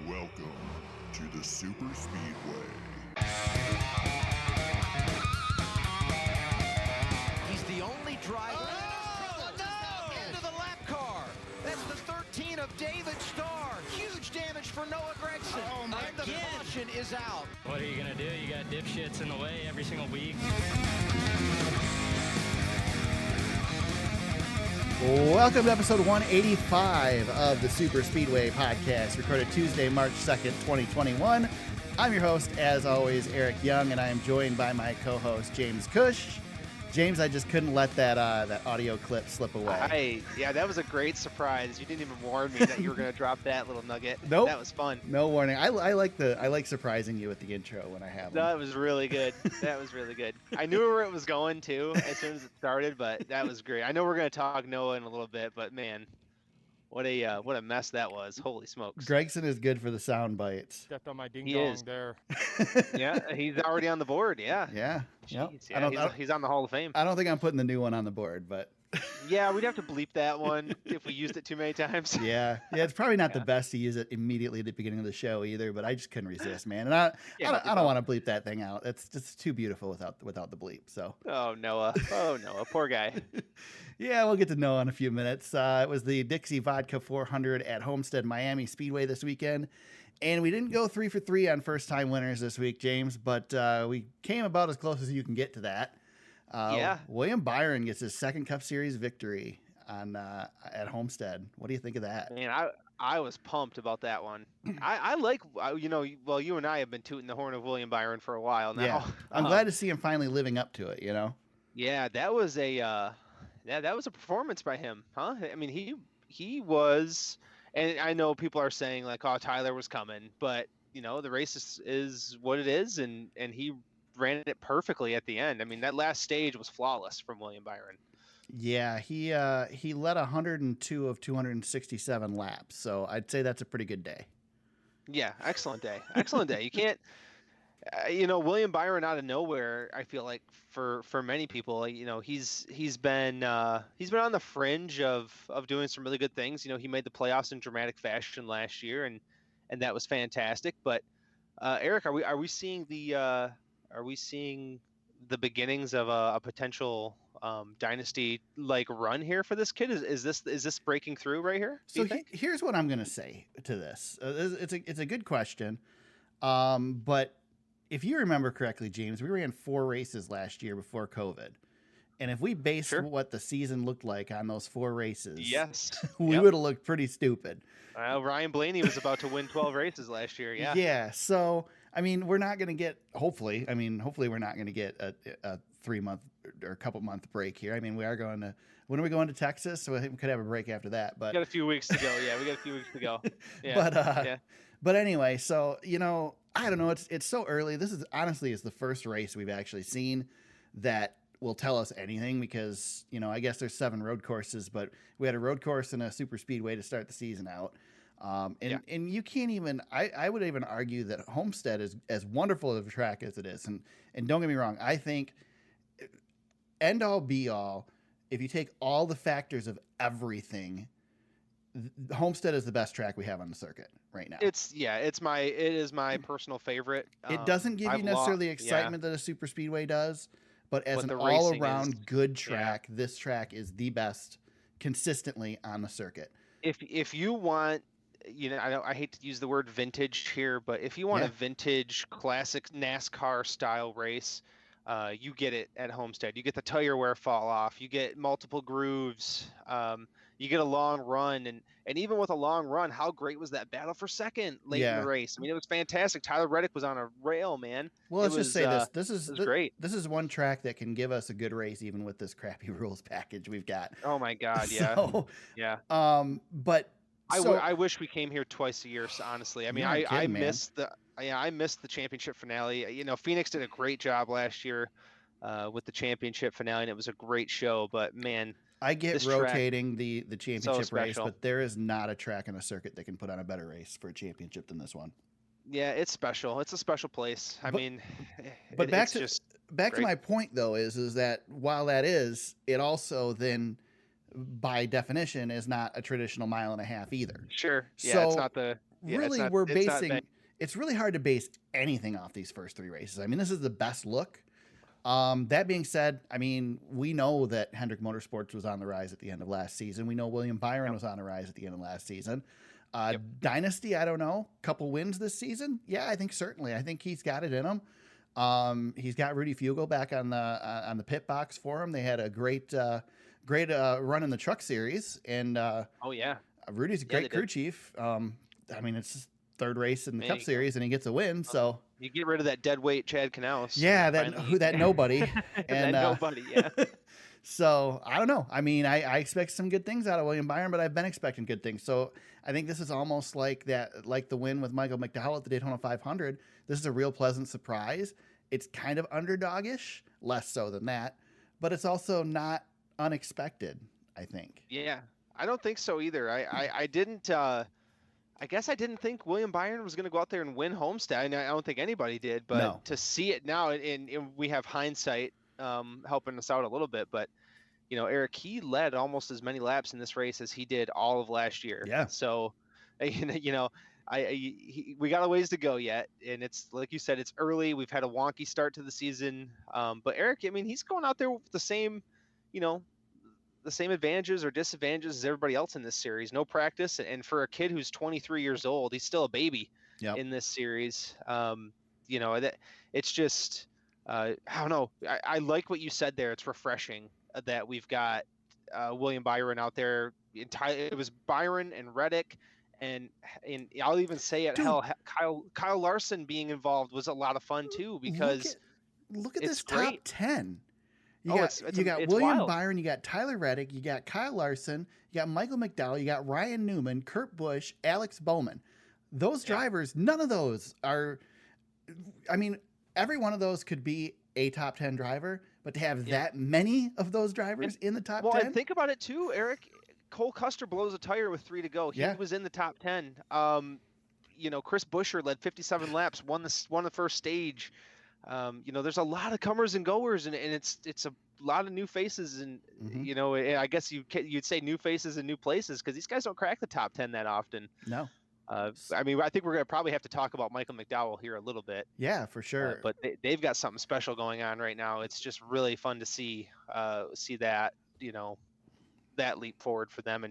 Welcome to the Super Speedway. He's the only driver. Oh, no! Into the lap car. That's the 13 of David Starr. Huge damage for Noah Gregson. Oh, my and the God. caution is out. What are you going to do? You got dipshits in the way every single week. Welcome to episode 185 of the Super Speedway podcast, recorded Tuesday, March 2nd, 2021. I'm your host, as always, Eric Young, and I am joined by my co-host, James Cush. James, I just couldn't let that audio clip slip away. Yeah, that was a great surprise. You didn't even warn me that you were going to drop that little nugget. Nope. That was fun. No warning. I like surprising you with the intro when I have them. That was really good. That was really good. I knew where it was going, too, as soon as it started, but that was great. I know we're going to talk Noah in a little bit, but man, what a mess that was. Holy smokes. Gregson is good for the sound bites. Stepped on my ding He dong is. there. Yeah, he's already on the board. Yeah. Yeah. Yep. Jeez, yeah, he's on the Hall of Fame. I don't think I'm putting the new one on the board, but Yeah, we'd have to bleep that one if we used it too many times. yeah, it's probably not the Yeah. best to use it immediately at the beginning of the show either. But I just couldn't resist, man. And I Yeah, don't want to bleep that thing out. It's just too beautiful without the bleep. So Oh, Noah. Poor guy. yeah, we'll get to know in a few minutes. It was the Dixie Vodka 400 at Homestead Miami Speedway this weekend. And we didn't go 3 for 3 on first-time winners this week, James, but we came about as close as you can get to that. Yeah. William Byron gets his second Cup Series victory on at Homestead. What do you think of that? Man, I was pumped about that one. I like, you and I have been tooting the horn of William Byron for a while now. Yeah, I'm glad to see him finally living up to it, you know? Yeah, that was a performance by him, huh? I mean, he was, and I know people are saying like, oh, Tyler was coming, but the race is what it is, and he ran it perfectly at the end. I mean, that last stage was flawless from William Byron. Yeah, he led 102 of 267 laps, so I'd say that's a pretty good day. Yeah, excellent day. Excellent day. You can't, William Byron out of nowhere. I feel like for many people, he's been on the fringe of doing some really good things. He made the playoffs in dramatic fashion last year, and that was fantastic. But Eric, are we seeing the beginnings of a potential dynasty like run here for this kid? Is this breaking through right here? So here's what I'm going to say to this. It's a good question, but if you remember correctly, James, we ran 4 races last year before COVID, and if we based what the season looked like on those 4 races, yes, we would have looked pretty stupid. Ryan Blaney was about to win 12 races last year. Yeah. Yeah. So I mean, we're not going to get. Hopefully, we're not going to get a 3-month or a couple month break here. I mean, we are going to. When are we going to Texas? So I think we could have a break after that. But we got a few weeks to go. Yeah, we got a few weeks to go. Yeah. But anyway, so I don't know. It's so early. This is honestly the first race we've actually seen that will tell us anything because I guess there's 7 road courses, but we had a road course and a super speedway to start the season out. And you can't even. I would even argue that Homestead is as wonderful of a track as it is, and don't get me wrong. I think end all be all. If you take all the factors of everything, Homestead is the best track we have on the circuit right now. It is my personal favorite. It doesn't give you necessarily excitement that a super speedway does, but as an all-around good track, this track is the best consistently on the circuit. If you want, I hate to use the word vintage here, but if you want a vintage classic NASCAR style race, you get it at Homestead. You get the tire wear fall off. You get multiple grooves. You get a long run, and even with a long run, how great was that battle for second late in the race? I mean, it was fantastic. Tyler Reddick was on a rail, man. Well, let's just say this. This is great. This is one track that can give us a good race, even with this crappy rules package we've got. Oh my God, yeah, so, yeah. But I wish we came here twice a year. Honestly, I mean, I missed the championship finale. Phoenix did a great job last year with the championship finale, and it was a great show. But man, I get rotating the championship so race, but there is not a track in a circuit that can put on a better race for a championship than this one. Yeah, it's special. It's a special place. But back to my point though is that while that is, it also then by definition is not a traditional 1.5 miles either. Sure. Yeah, so, it's not the really we're basing. It's really hard to base anything off these first 3 races. I mean, this is the best look. That being said, I mean, we know that Hendrick Motorsports was on the rise at the end of last season. We know William Byron was on the rise at the end of last season. Dynasty, I don't know, couple wins this season. Yeah, I think certainly. I think he's got it in him. He's got Rudy Fugle back on the pit box for him. They had a great run in the truck series, and Rudy's a great crew chief. I mean, it's his 3rd race in the Cup Series, and he gets a win. So you get rid of that dead weight Chad Canales. Yeah, that nobody. And that nobody. Yeah. So I don't know. I mean, I expect some good things out of William Byron, but I've been expecting good things. So I think this is almost like the win with Michael McDowell at the Daytona 500. This is a real pleasant surprise. It's kind of underdogish, less so than that, but it's also not unexpected, I think. Yeah, I don't think so either. I didn't. I guess I didn't think William Byron was going to go out there and win Homestead. And I don't think anybody did, but to see it now, and we have hindsight helping us out a little bit. But Eric, he led almost as many laps in this race as he did all of last year. Yeah. So, we got a ways to go yet, and it's like you said, it's early. We've had a wonky start to the season, but Eric, I mean, he's going out there with the same advantages or disadvantages as everybody else in this series. No practice, and for a kid who's 23 years old, he's still a baby in this series. That it's just I don't know. I like what you said there. It's refreshing that we've got William Byron out there. It was Byron and Reddick, and I'll even say it. Hell, Kyle Larson being involved was a lot of fun too, because look at this top 10. You got William wild. Byron, you got Tyler Reddick, you got Kyle Larson, you got Michael McDowell, you got Ryan Newman, Kurt Busch, Alex Bowman. Those drivers, none of those are. I mean, every one of those could be a top 10 driver, but to have that many of those drivers in the top 10. Well, and think about it too, Eric. Cole Custer blows a tire with 3 to go. He was in the top 10. Chris Buescher led 57 laps, won the first stage. There's a lot of comers and goers, and it's a lot of new faces, and I guess you'd say new faces in new places, because these guys don't crack the top 10 that often. No. I mean, I think we're gonna probably have to talk about Michael McDowell here a little bit. Yeah, for sure. But they've got something special going on right now. It's just really fun to see that that leap forward for them,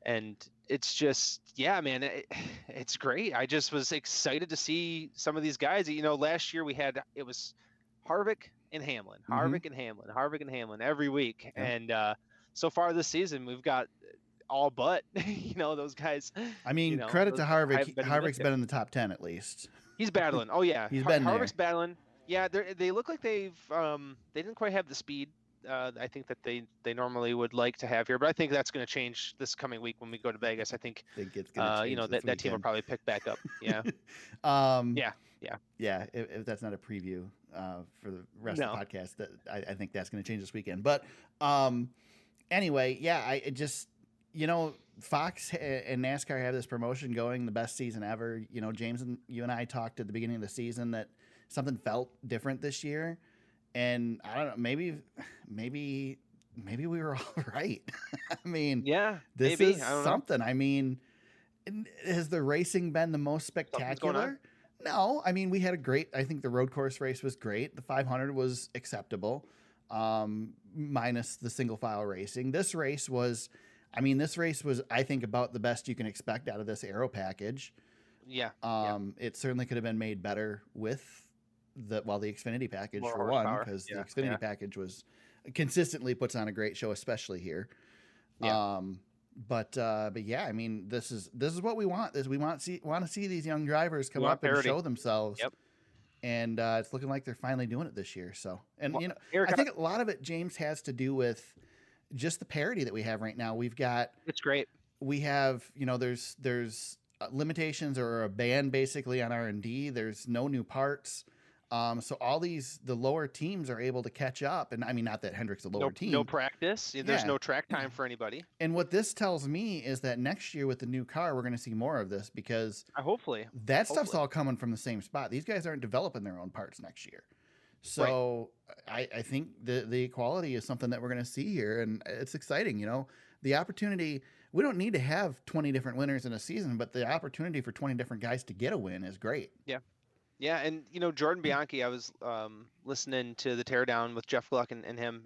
and it's just, man, it's great. I just was excited to see some of these guys. Last year it was Harvick and Hamlin, Harvick and Hamlin every week, and so far this season we've got all but those guys. I mean, credit to Harvick. Harvick's been in the top 10 at least. He's battling. Oh yeah, Harvick's there. battling. Yeah, they look like they didn't quite have the speed I think that they normally would like to have here, but I think that's going to change this coming week when we go to Vegas. I think it's that team will probably pick back up. Yeah. Yeah. If that's not a preview for the rest of the podcast, that I think that's going to change this weekend. But anyway, I just Fox and NASCAR have this promotion going, the best season ever. James and you and I talked at the beginning of the season that something felt different this year. And I don't know, maybe we were all right. I mean, this is something. I mean, has the racing been the most spectacular? No. I mean, we had I think the road course race was great. The 500 was acceptable, minus the single file racing. This race was, I think, about the best you can expect out of this aero package. Yeah. It certainly could have been made better with the Xfinity package more for horsepower. One, because the Xfinity package was consistently puts on a great show, especially here. Yeah. But yeah, I mean, this is what we want. We want to see these young drivers come up and show themselves. Yep. And it's looking like they're finally doing it this year. So, and Eric, I think a lot of it, James, has to do with just the parity that we have right now. We've got, it's great. We have, there's limitations or a ban basically on R&D. There's no new parts. So all the lower teams are able to catch up. And I mean, not that Hendrick's a lower team. No practice. There's no track time for anybody. And what this tells me is that next year with the new car, we're going to see more of this, because hopefully stuff's all coming from the same spot. These guys aren't developing their own parts next year. So I think the equality is something that we're going to see here, and it's exciting. The opportunity, we don't need to have 20 different winners in a season, but the opportunity for 20 different guys to get a win is great. Yeah, and Jordan Bianchi, I was listening to the Teardown with Jeff Gluck and him.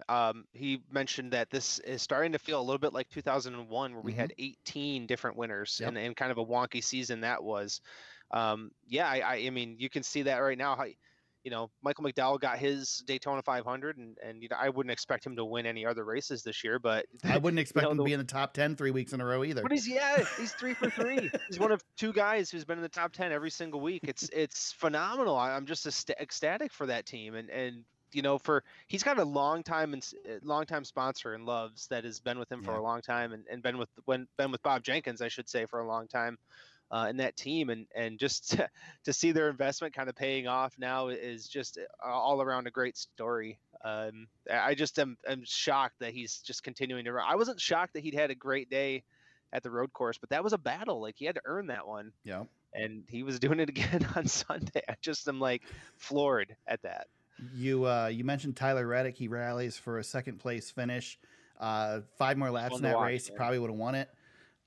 He mentioned that this is starting to feel a little bit like 2001, where we had 18 different winners, and kind of a wonky season that was. I mean, you can see that right now. How, Michael McDowell got his Daytona 500, and I wouldn't expect him to win any other races this year, but I wouldn't expect him to be in the top 10 3 weeks in a row either. But he's 3 for 3. He's one of 2 guys who's been in the top 10 every single week. It's phenomenal. I'm just ecstatic for that team, and he's got a long time sponsor in Loves that has been with him for a long time, and been with Bob Jenkins, I should say, for a long time. In that team, and just to see their investment kind of paying off now is just all around a great story. I just am shocked that he's just continuing to run. I wasn't shocked that he'd had a great day at the road course, but that was a battle. Like, he had to earn that one. Yeah. And he was doing it again on Sunday. I just am floored at that. You mentioned Tyler Reddick. He rallies for a second place finish. 5 more laps in that race. He probably would have won it.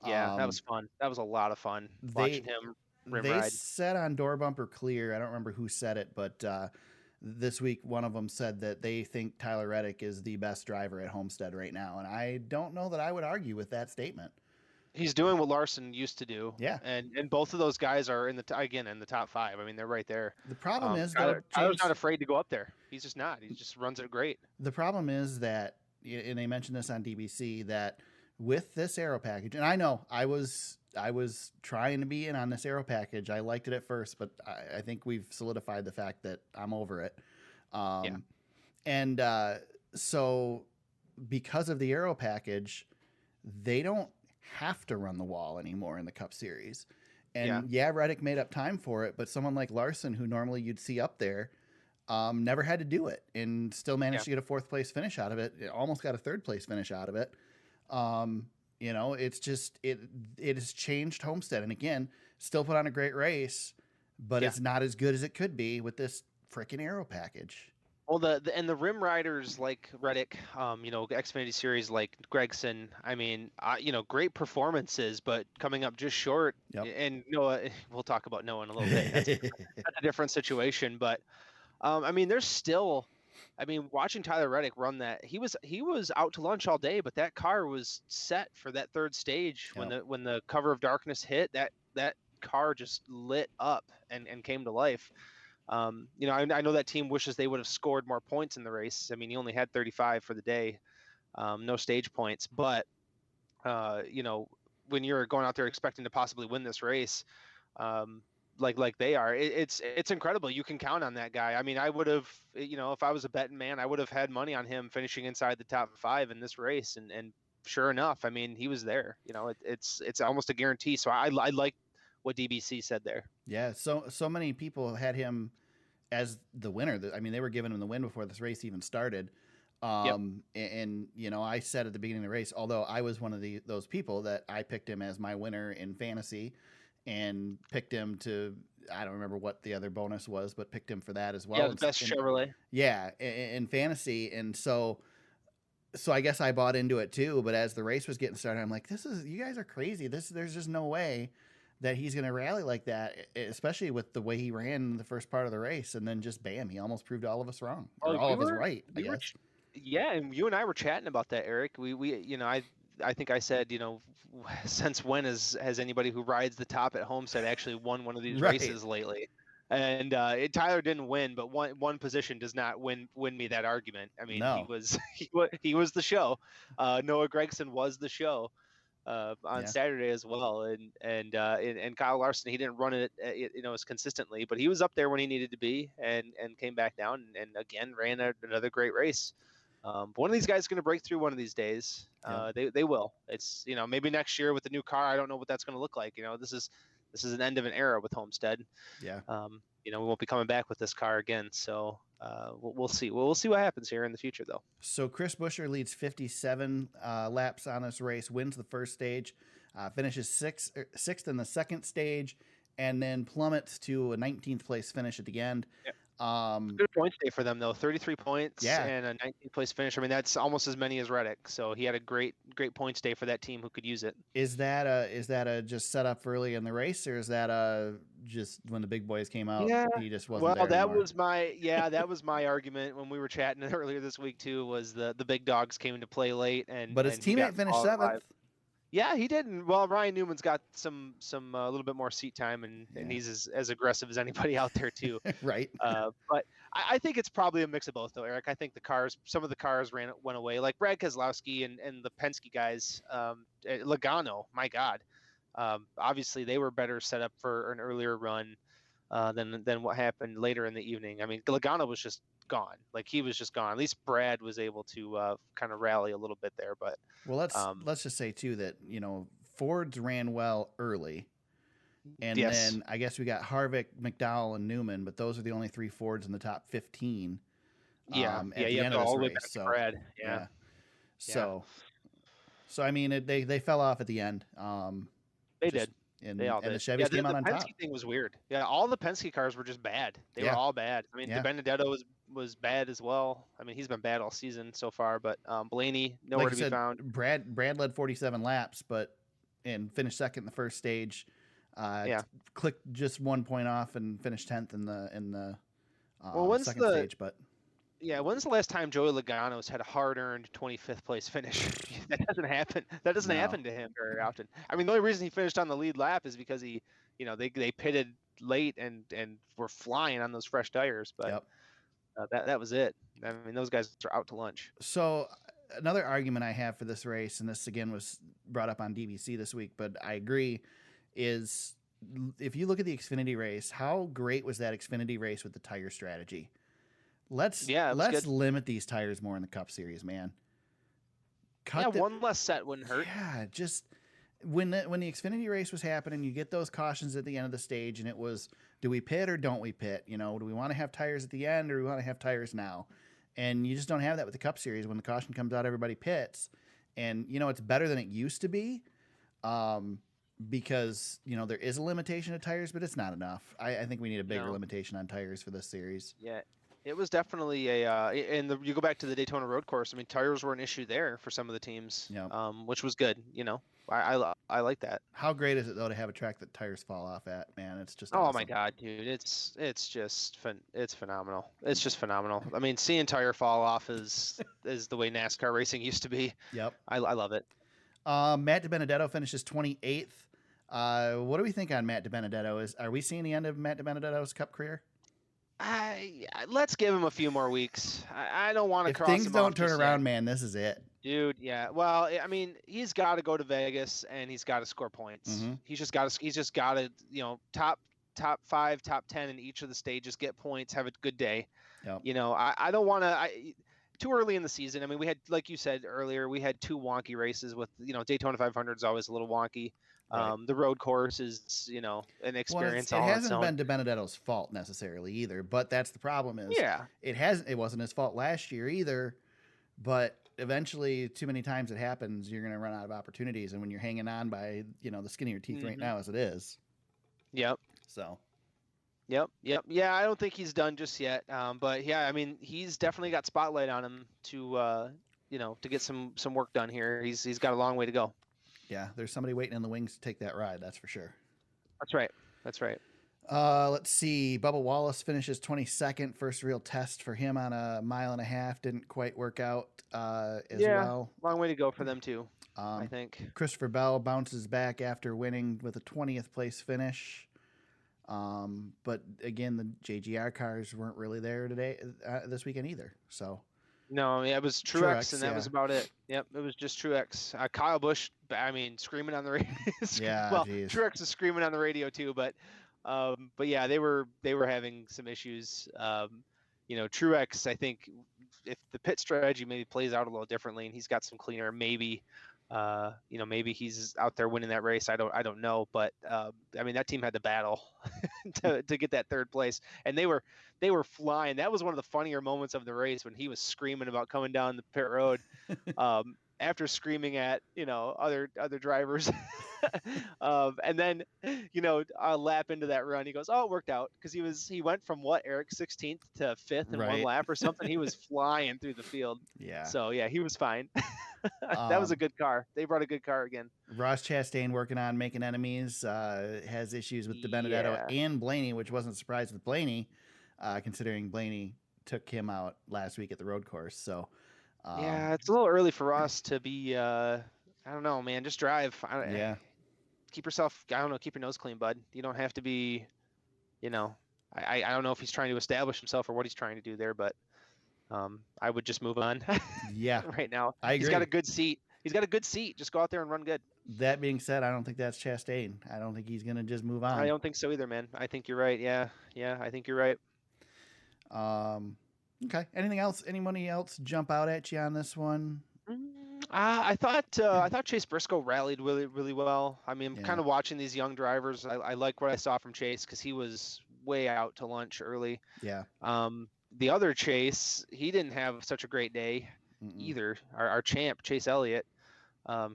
Yeah, that was fun. That was a lot of fun watching him rim ride. They said on Door Bumper Clear, I don't remember who said it, but this week one of them said that they think Tyler Reddick is the best driver at Homestead right now, and I don't know that I would argue with that statement. He's doing what Larson used to do. Yeah, and both of those guys are in the top 5. I mean, they're right there. The problem is Tyler's not afraid to go up there. He's just not. He just runs it great. The problem is that, and they mentioned this on DBC, that with this aero package, and I know I was trying to be in on this aero package. I liked it at first, but I think we've solidified the fact that I'm over it. And so because of the aero package, they don't have to run the wall anymore in the Cup Series. And Reddick made up time for it, but someone like Larson, who normally you'd see up there, never had to do it and still managed to get a 4th place finish out of it. It almost got a 3rd place finish out of it. It's just, it has changed Homestead. And again, still put on a great race, but it's not as good as it could be with this freaking aero package. Well, the rim riders like Reddick, Xfinity Series like Gregson, I mean, great performances, but coming up just short. And Noah, we'll talk about Noah in a little bit. That's a different situation, but I mean, there's still. I mean, watching Tyler Reddick run that, he was out to lunch all day, but that car was set for that 3rd stage. When the cover of darkness hit, that car just lit up and came to life. I know that team wishes they would have scored more points in the race. I mean, he only had 35 for the day, no stage points. But when you're going out there expecting to possibly win this race, like they are, it's incredible. You can count on that guy. I mean, I would have, if I was a betting man, I would have had money on him finishing inside the top 5 in this race. And sure enough, I mean, he was there. It's almost a guarantee. So I like what DBC said there. Yeah. So many people had him as the winner. I mean, they were giving him the win before this race even started. And I said at the beginning of the race, although I was one of those people that I picked him as my winner in fantasy, and picked him to, I don't remember what the other bonus was, but picked him for that as well. Yeah, the best Chevrolet. Yeah, in fantasy. And so I guess I bought into it too. But as the race was getting started, I'm like, you guys are crazy. There's just no way that he's going to rally like that, especially with the way he ran in the first part of the race. And then just bam, he almost proved all of us wrong. Or all of us right, I guess. Yeah, and you and I were chatting about that, Eric. I think I said, since when has anybody who rides the top at Homestead actually won one of these races lately? And Tyler didn't win, but one position does not win me that argument. I mean, no. he was the show. Noah Gregson was the show on Saturday as well, and Kyle Larson, he didn't run it as consistently, but he was up there when he needed to be, and came back down and again ran another great race. But one of these guys is going to break through one of these days. They will. It's maybe next year with the new car. I don't know what that's going to look like. This is an end of an era with Homestead. Yeah. We won't be coming back with this car again. So we'll see. We'll see what happens here in the future, though. So Chris Buescher leads 57 laps on this race, wins the first stage, finishes sixth in the second stage, and then plummets to a 19th place finish at the end. Yep. Good points day for them though. 33 points Yeah. and a 19th place finish. I mean, that's almost as many as Reddick. So he had a great points day for that team who could use it. Is that a just set up early in the race, or is that just when the big boys came out? Yeah. He just wasn't there that anymore? was my argument when we were chatting earlier this week too. Was the big dogs came into play late But his and he got teammate finished qualified. 7th. Yeah, he did. Well, Ryan Newman's got some a little bit more seat time, and Yeah. he's as aggressive as anybody out there too. Right. But I think it's probably a mix of both, though, Eric. I think some of the cars went away, like Brad Keselowski and the Penske guys. Logano, my God, obviously they were better set up for an earlier run than what happened later in the evening. I mean, Logano was just gone. Like he was just gone. At least Brad was able to kind of rally a little bit there. But Well, let's just say too that Fords ran well early, and Yes. then I guess we got Harvick, McDowell, and Newman, but those are the only 3 Fords in the top 15. yeah, at yeah, the you have end to of this all the way race. back to So Brad. Yeah. So I mean, they fell off at the end. They just- did. And, They all and the did. Chevys Yeah, came out the on Penske top. thing was weird. Yeah, all the Penske cars were just bad. They Yeah. were all bad. I mean, Yeah. Benedetto was bad as well. I mean, he's been bad all season so far. But Blaney nowhere Like to I be said, found. Brad led 47 laps, and finished second in the first stage. Yeah. Clicked just 1 point off and finished 10th in the when's second the- stage. But Yeah, when's the last time Joey Logano's had a hard-earned 25th place finish? That doesn't happen. That doesn't No. happen to him very often. I mean, the only reason he finished on the lead lap is because they pitted late and were flying on those fresh tires. But Yep. that was it. I mean, those guys are out to lunch. So another argument I have for this race, and this again was brought up on DBC this week, but I agree, is if you look at the Xfinity race, how great was that Xfinity race with the tire strategy? Let's good. limit these tires more in the Cup Series, man. One less set wouldn't hurt. Yeah, just when the Xfinity race was happening, you get those cautions at the end of the stage, and it was, do we pit or don't we pit? Do we want to have tires at the end or do we want to have tires now? And you just don't have that with the Cup Series. When the caution comes out, everybody pits, and it's better than it used to be, because there is a limitation of tires, but it's not enough. I think we need a bigger limitation on tires for this series. Yeah. It was definitely you go back to the Daytona Road Course. I mean, tires were an issue there for some of the teams, which was good. I like that. How great is it though to have a track that tires fall off at? Man, it's just Oh awesome. my God, dude, it's phenomenal. It's just phenomenal. I mean, seeing tire fall off is the way NASCAR racing used to be. Yep. I love it. Matt DiBenedetto finishes 28th. What do we think on Matt DiBenedetto? Are we seeing the end of Matt DiBenedetto's Cup career? Let's give him a few more weeks. I don't want to cross him off. If things don't turn just around, yet. man, this is it. Dude, yeah. Well, I mean, he's got to go to Vegas and he's got to score points. Mm-hmm. He's just got to, top 5, top 10 in each of the stages, get points, have a good day. Yep. I don't want to. Too early in the season. I mean, we had, like you said earlier, we had 2 wonky races with, Daytona 500 is always a little wonky. Right. The road course is, an experience. Well, it all on its hasn't own. been DiBenedetto's fault necessarily either, but that's the problem is it wasn't his fault last year either, but eventually too many times it happens, you're going to run out of opportunities. And when you're hanging on by, the skin of your teeth right now as it is. Yep. So. Yep. Yeah, I don't think he's done just yet. But yeah, I mean, he's definitely got spotlight on him to get some work done here. He's got a long way to go. Yeah, there's somebody waiting in the wings to take that ride. That's for sure. That's right. Let's see. Bubba Wallace finishes 22nd. First real test for him on a 1.5 miles. Didn't quite work out as well. Long way to go for them too. I think. Christopher Bell bounces back after winning with a 20th place finish. But again, the JGR cars weren't really there today, this weekend either. So. No, it was Truex, and that was about it. Yep, it was just Truex. Kyle Busch, screaming on the radio. Yeah, well, geez. Truex is screaming on the radio too, but yeah, they were having some issues. Truex, I think, if the pit strategy maybe plays out a little differently, and he's got some cleaner, maybe he's out there winning that race. I don't know, but that team had to battle to get that 3rd place, and they were flying. That was one of the funnier moments of the race when he was screaming about coming down the pit road. after screaming at other drivers. And then a lap into that run, he goes, "Oh, it worked out," because he went from what, Eric, 16th to 5th in one Right. lap or something. He was flying through the field. Yeah. So yeah, he was fine. That was a good car. They brought a good car again. Ross Chastain working on making enemies, has issues with DiBenedetto and Blaney, which wasn't a surprise with Blaney, considering Blaney took him out last week at the road course. So yeah, it's a little early for us to be. I don't know, man. Just drive. Yeah. Keep yourself. I don't know. Keep your nose clean, bud. You don't have to be. I don't know if he's trying to establish himself or what he's trying to do there, but I would just move on. Yeah. Right now, I agree. He's got a good seat. Just go out there and run good. That being said, I don't think that's Chastain. I don't think he's gonna just move on. I don't think so either, man. I think you're right. Yeah, I think you're right. Okay. Anything else? Anybody else jump out at you on this one? I thought Chase Briscoe rallied really, really well. I mean, kind of watching these young drivers. I like what I saw from Chase because he was way out to lunch early. Yeah. The other Chase, he didn't have such a great day either. Our champ, Chase Elliott,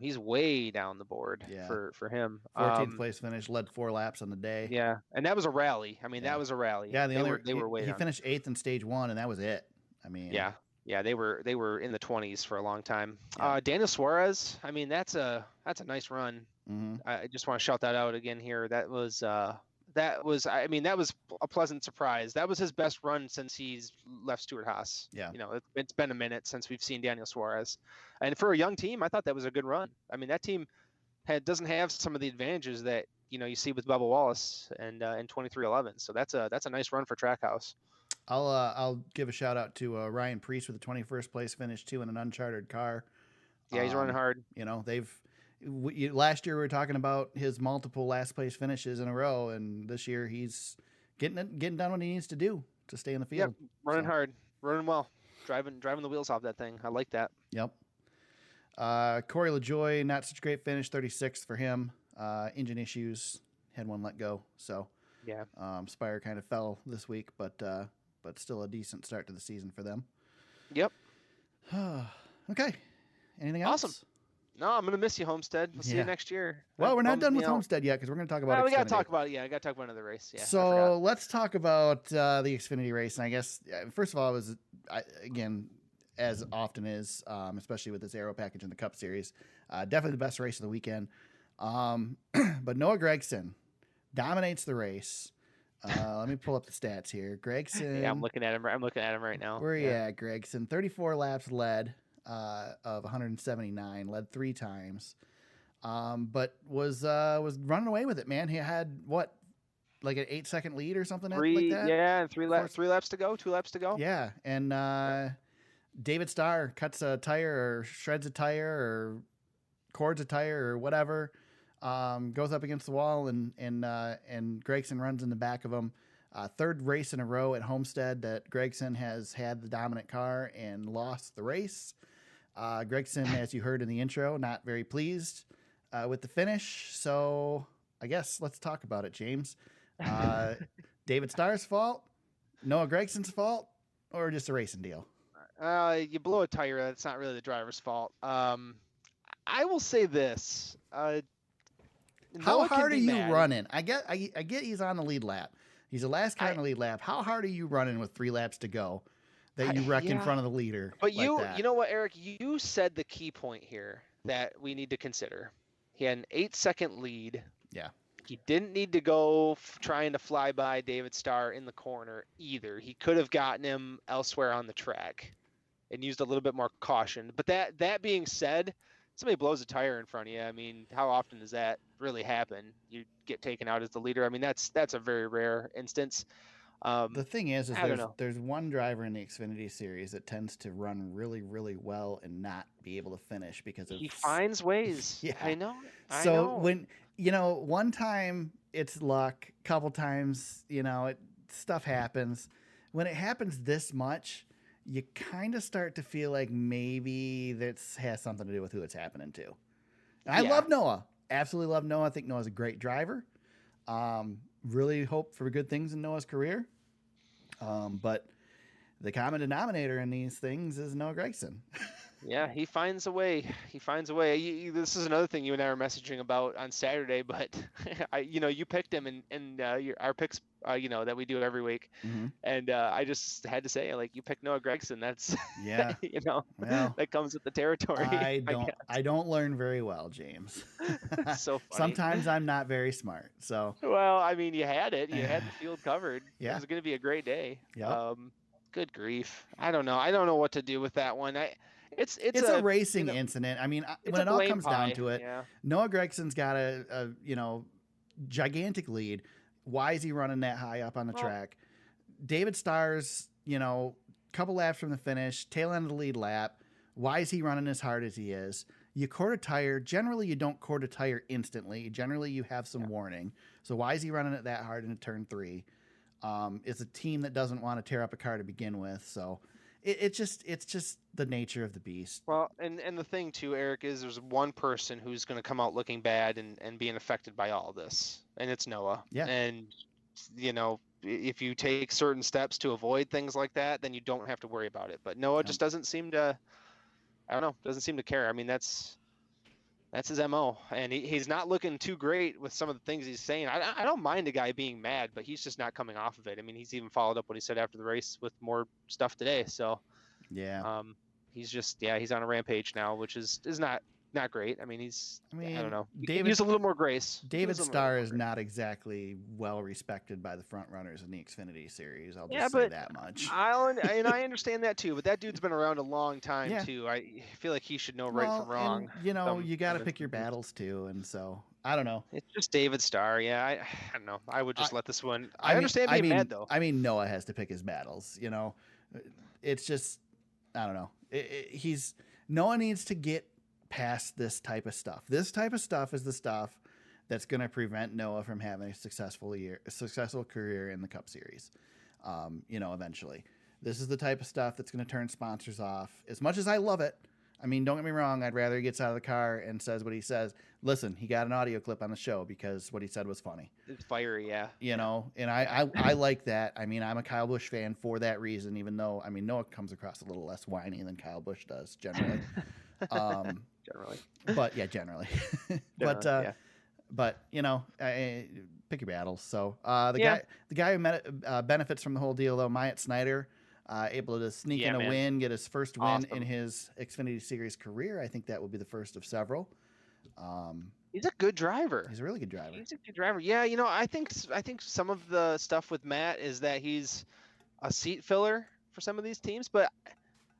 he's way down the board for him. 14th place finish, led 4 laps on the day. Yeah, and that was a rally. I mean, that was a rally. Yeah, they were way he down. finished 8th in stage 1, and that was it. I mean, yeah, they were in the 20s for a long time. Yeah. Daniel Suarez, I mean, that's a nice run. I just want to shout that out again here. That was a pleasant surprise. That was his best run since he's left Stewart Haas. Yeah. It's been a minute since we've seen Daniel Suarez. And for a young team, I thought that was a good run. I mean, that team doesn't have some of the advantages that, you see with Bubba Wallace and in 2311. So that's a nice run for Trackhouse. I'll give a shout out to Ryan Preece with the 21st place finish too in an uncharted car. Yeah, he's running hard. Last year we were talking about his multiple last place finishes in a row, and this year he's getting done what he needs to do to stay in the field. Yep, running hard, running well, driving the wheels off that thing. I like that. Yep. Corey LaJoy, not such a great finish, 36th for him. Engine issues, had one let go. So yeah, Spire kind of fell this week, but still a decent start to the season for them. Yep. Okay. Anything else? Awesome. No, I'm going to miss you, Homestead. We'll see you next year. Well, we're not done with Homestead yet because we're going to talk about Xfinity. We got to talk about it. Yeah, I got to talk about another race. Yeah. So let's talk about the Xfinity race. And I guess, first of all, again, as often is, especially with this aero package in the Cup Series, definitely the best race of the weekend. But Noah Gragson dominates the race. Let me pull up the stats here. Gragson. Yeah, I'm looking at him right now. Where are you at, Gragson? 34 laps led. Of 179, led 3 times, but was running away with it, man. He had what, like an 8-second lead or something like that? Yeah, and 3 laps to go, 2 laps to go. Yeah, and David Starr cuts a tire or shreds a tire or cords a tire or whatever, goes up against the wall, and Gragson runs in the back of him. 3rd race in a row at Homestead that Gragson has had the dominant car and lost the race. Gragson, as you heard in the intro, not very pleased with the finish. So I guess let's talk about it, James. David Starr's fault, Noah Gregson's fault, or just a racing deal? You blow a tire, that's not really the driver's fault. I will say this. How hard are you running? I get he's on the lead lap. He's the last car in the lead lap. How hard are you running with 3 laps to go that you wreck in front of the leader? But you know what, Eric? You said the key point here that we need to consider. He had an 8-second lead. Yeah. He didn't need to go trying to fly by David Starr in the corner either. He could have gotten him elsewhere on the track and used a little bit more caution. But that being said, somebody blows a tire in front of you. I mean, how often does that really happen? You get taken out as the leader. I mean, that's a very rare instance. The thing is there's one driver in the Xfinity series that tends to run really, really well and not be able to finish because he finds ways. Yeah, I know. When one time it's luck, couple times stuff happens. When it happens this much, you kind of start to feel like maybe that has something to do with who it's happening to. And I love Noah. Absolutely love Noah. I think Noah's a great driver. Really hope for good things in Noah's career. But the common denominator in these things is Noah Gragson. Yeah, he finds a way. He finds a way. This is another thing you and I were messaging about on Saturday, but you picked him and our picks, that we do every week, Mm-hmm. and I just had to say, like, you picked Noah Gregson. That's Yeah. Well, that comes with the territory. I don't learn very well, James. It's so funny. Sometimes I'm not very smart. So Well, I mean, you had it. You had the field covered. Yeah. It was going to be a great day. Yep. Good grief. I don't know. I don't know what to do with that one. It's a racing incident. I mean, when it all comes down to it, yeah. Noah Gregson's got a gigantic lead. Why is he running that high up on the track? David Starr's, couple laps from the finish, tail end of the lead lap. Why is he running as hard as he is? You court a tire. Generally, you don't court a tire instantly. Generally, you have some warning. So why is he running it that hard into turn 3? It's a team that doesn't want to tear up a car to begin with. So it's just the nature of the beast. Well, and the thing too, Eric, is there's one person who's going to come out looking bad and being affected by all this, and it's Noah. Yeah. And if you take certain steps to avoid things like that, then you don't have to worry about it. But Noah just doesn't seem to. I don't know. Doesn't seem to care. I mean, that's his MO, and he's not looking too great with some of the things he's saying. I don't mind a guy being mad, but he's just not coming off of it. I mean, he's even followed up what he said after the race with more stuff today. So yeah, he's on a rampage now, which is not great. I mean, I don't know. David, use a little more grace. David Starr is not exactly well respected by the front runners in the Xfinity series. I'll just say that much. I understand that too, but that dude's been around a long time too. I feel like he should know right from wrong. And, you got to pick your battles too, and so I don't know. It's just David Starr. Yeah, I don't know. I would just let this one. I understand being mad though. I mean, Noah has to pick his battles. It's just I don't know. Noah needs to get past this type of stuff. This type of stuff is the stuff that's going to prevent Noah from having a successful career in the Cup Series. Eventually, this is the type of stuff that's going to turn sponsors off. As much as I love it, I mean, don't get me wrong. I'd rather he gets out of the car and says what he says. Listen, he got an audio clip on the show because what he said was funny. It's fiery, yeah. And I like that. I mean, I'm a Kyle Busch fan for that reason, even though, I mean, Noah comes across a little less whiny than Kyle Busch does generally. Generally. But yeah, generally. But pick your battles. So the guy who benefits from the whole deal though, Myatt Snyder, able to sneak in a win, get his first win in his Xfinity Series career. I think that will be the first of several. He's a good driver. He's a really good driver. He's a good driver. Yeah, I think some of the stuff with Matt is that he's a seat filler for some of these teams, but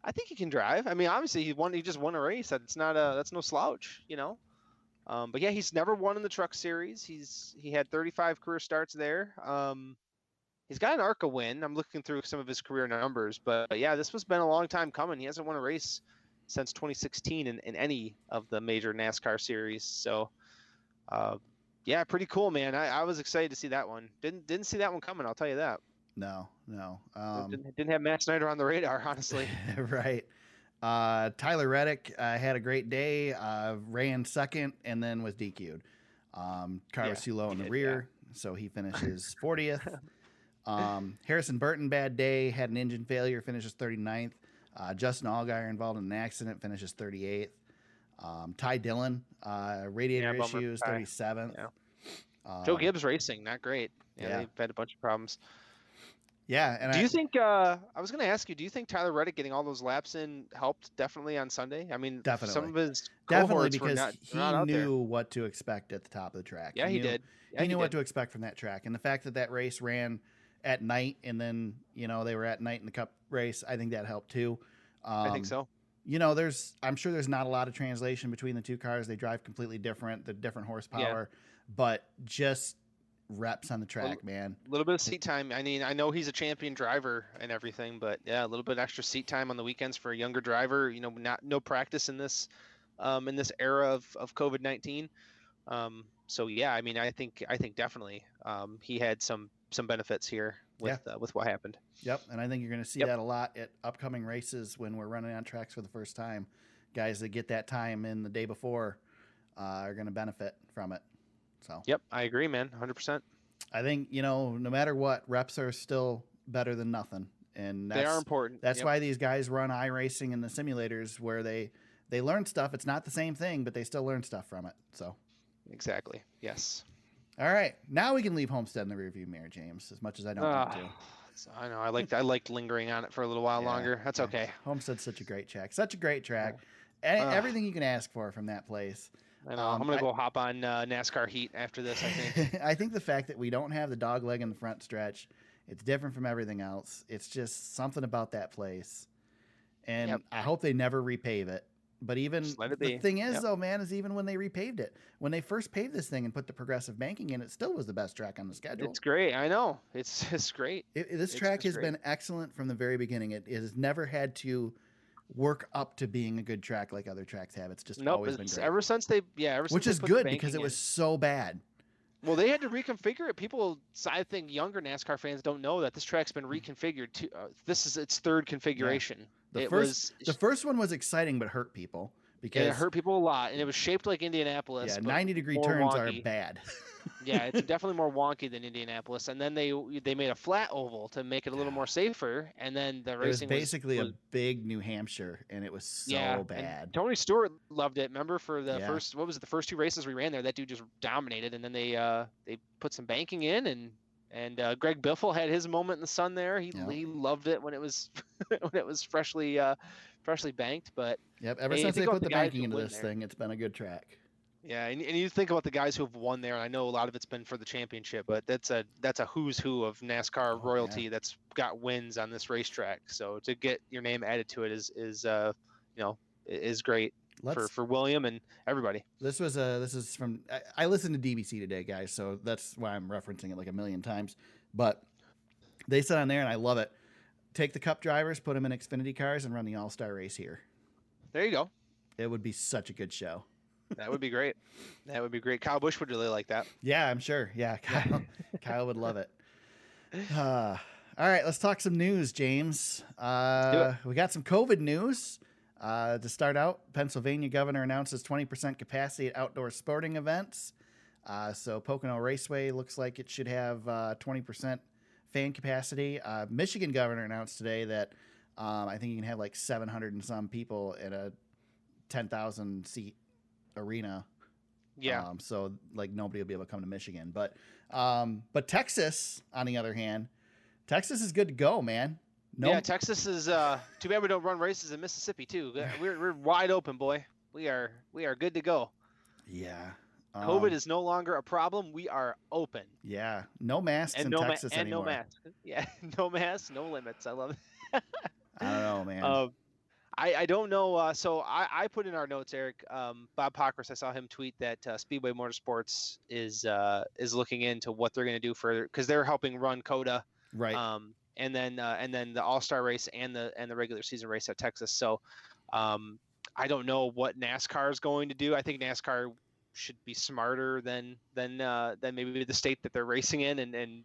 I think he can drive. I mean, obviously he just won a race. That's no slouch, But yeah, he's never won in the Truck Series. He had 35 career starts there. He's got an ARCA win. I'm looking through some of his career numbers, but yeah, this has been a long time coming. He hasn't won a race since 2016 in any of the major NASCAR series. So, yeah, pretty cool, man. I was excited to see that one. Didn't see that one coming. I'll tell you that. No. Didn't have Matt Snyder on the radar, honestly. Right. Tyler Reddick had a great day, ran second, and then was DQ'd. Car was too low in the rear, so he finishes 40th. Harrison Burton, bad day, had an engine failure, finishes 39th. Justin Allgaier involved in an accident, finishes 38th. Ty Dillon, radiator issues, 37th. Yeah. Joe Gibbs Racing, not great. Yeah, they've had a bunch of problems. Yeah, and do you think? I was going to ask you. Do you think Tyler Reddick getting all those laps in helped definitely on Sunday? I mean, definitely. Some of his because he knew what to expect at the top of the track. Yeah, he did. He knew what to expect from that track, and the fact that race ran at night, and then they were at night in the Cup race, I think that helped too. I think so. I'm sure there's not a lot of translation between the two cars. They drive completely different, the different horsepower, but just reps on the track, man. A little bit of seat time. I mean, I know he's a champion driver and everything, but yeah, a little bit extra seat time on the weekends for a younger driver. No practice in this era of COVID-19. So yeah, I mean, I think definitely he had some benefits here with what happened. Yep, and I think you're going to see that a lot at upcoming races when we're running on tracks for the first time. Guys that get that time in the day before are going to benefit from it. So. Yep, I agree, man, 100%. I think no matter what, reps are still better than nothing, and they are important. That's Yep. why these guys run iRacing in the simulators where they learn stuff. It's not the same thing, but they still learn stuff from it. So Exactly. Yes. all right, now we can leave Homestead in the rearview mirror, James. As much as I don't want to. I know. I liked lingering on it for a little while longer. That's okay. Homestead's such a great track. Such a great track. Everything you can ask for from that place. I know. I'm gonna go hop on NASCAR Heat after this, I think. I think the fact that we don't have the dog leg in the front stretch, it's different from everything else. It's just something about that place. And I hope they never repave it. But even the thing is, though, man, is even when they repaved it, when they first paved this thing and put the progressive banking in, it still was the best track on the schedule. It's great. I know. It's great. This track has been excellent from the very beginning. It has never had to work up to being a good track like other tracks have. It's just always been great. Ever since they which is good because it was so bad. Well, they had to reconfigure it. People, I think younger NASCAR fans don't know that this track's been reconfigured. This is its third configuration. Yeah. The first one was exciting but hurt people because it hurt people a lot, and it was shaped like Indianapolis. Yeah, 90-degree turns are bad. Yeah, it's definitely more wonky than Indianapolis. And then they made a flat oval to make it a little more safer. And then the racing was basically a big New Hampshire, and it was so bad. And Tony Stewart loved it. Remember for the the first two races we ran there? That dude just dominated. And then they put some banking in, and Greg Biffle had his moment in the sun there. He loved it when it was freshly banked. But ever since they put the banking into this thing, it's been a good track. Yeah, and you think about the guys who have won there. I know a lot of it's been for the championship, but that's a who's who of NASCAR royalty that's got wins on this racetrack. So to get your name added to it is great for William and everybody. This is from I listened to DBC today, guys, so that's why I'm referencing it like a million times. But they said on there, and I love it. Take the Cup drivers, put them in Xfinity cars, and run the All-Star race here. There you go. It would be such a good show. That would be great. That would be great. Kyle Busch would really like that. Yeah, I'm sure. Yeah, Kyle would love it. All right, let's talk some news, James. We got some COVID news. To start out, Pennsylvania governor announces 20% capacity at outdoor sporting events. So Pocono Raceway looks like it should have 20% fan capacity. Michigan governor announced today that I think you can have like 700 and some people in a 10,000 seat arena. Yeah. So like nobody will be able to come to Michigan, but Texas, on the other hand, Texas is good to go, man. Yeah, Texas is too bad we don't run races in Mississippi too. We're wide open, boy. We are good to go. Yeah. COVID is no longer a problem. We are open. Yeah. No masks in Texas anymore. No masks. Yeah. No masks, no limits. I love it. I don't know, man. I don't know. So I put in our notes, Eric. Bob Pockris, I saw him tweet that Speedway Motorsports is looking into what they're going to do because they're helping run COTA, right? And then the All-Star race and the regular season race at Texas. So I don't know what NASCAR is going to do. I think NASCAR should be smarter than maybe the state that they're racing in and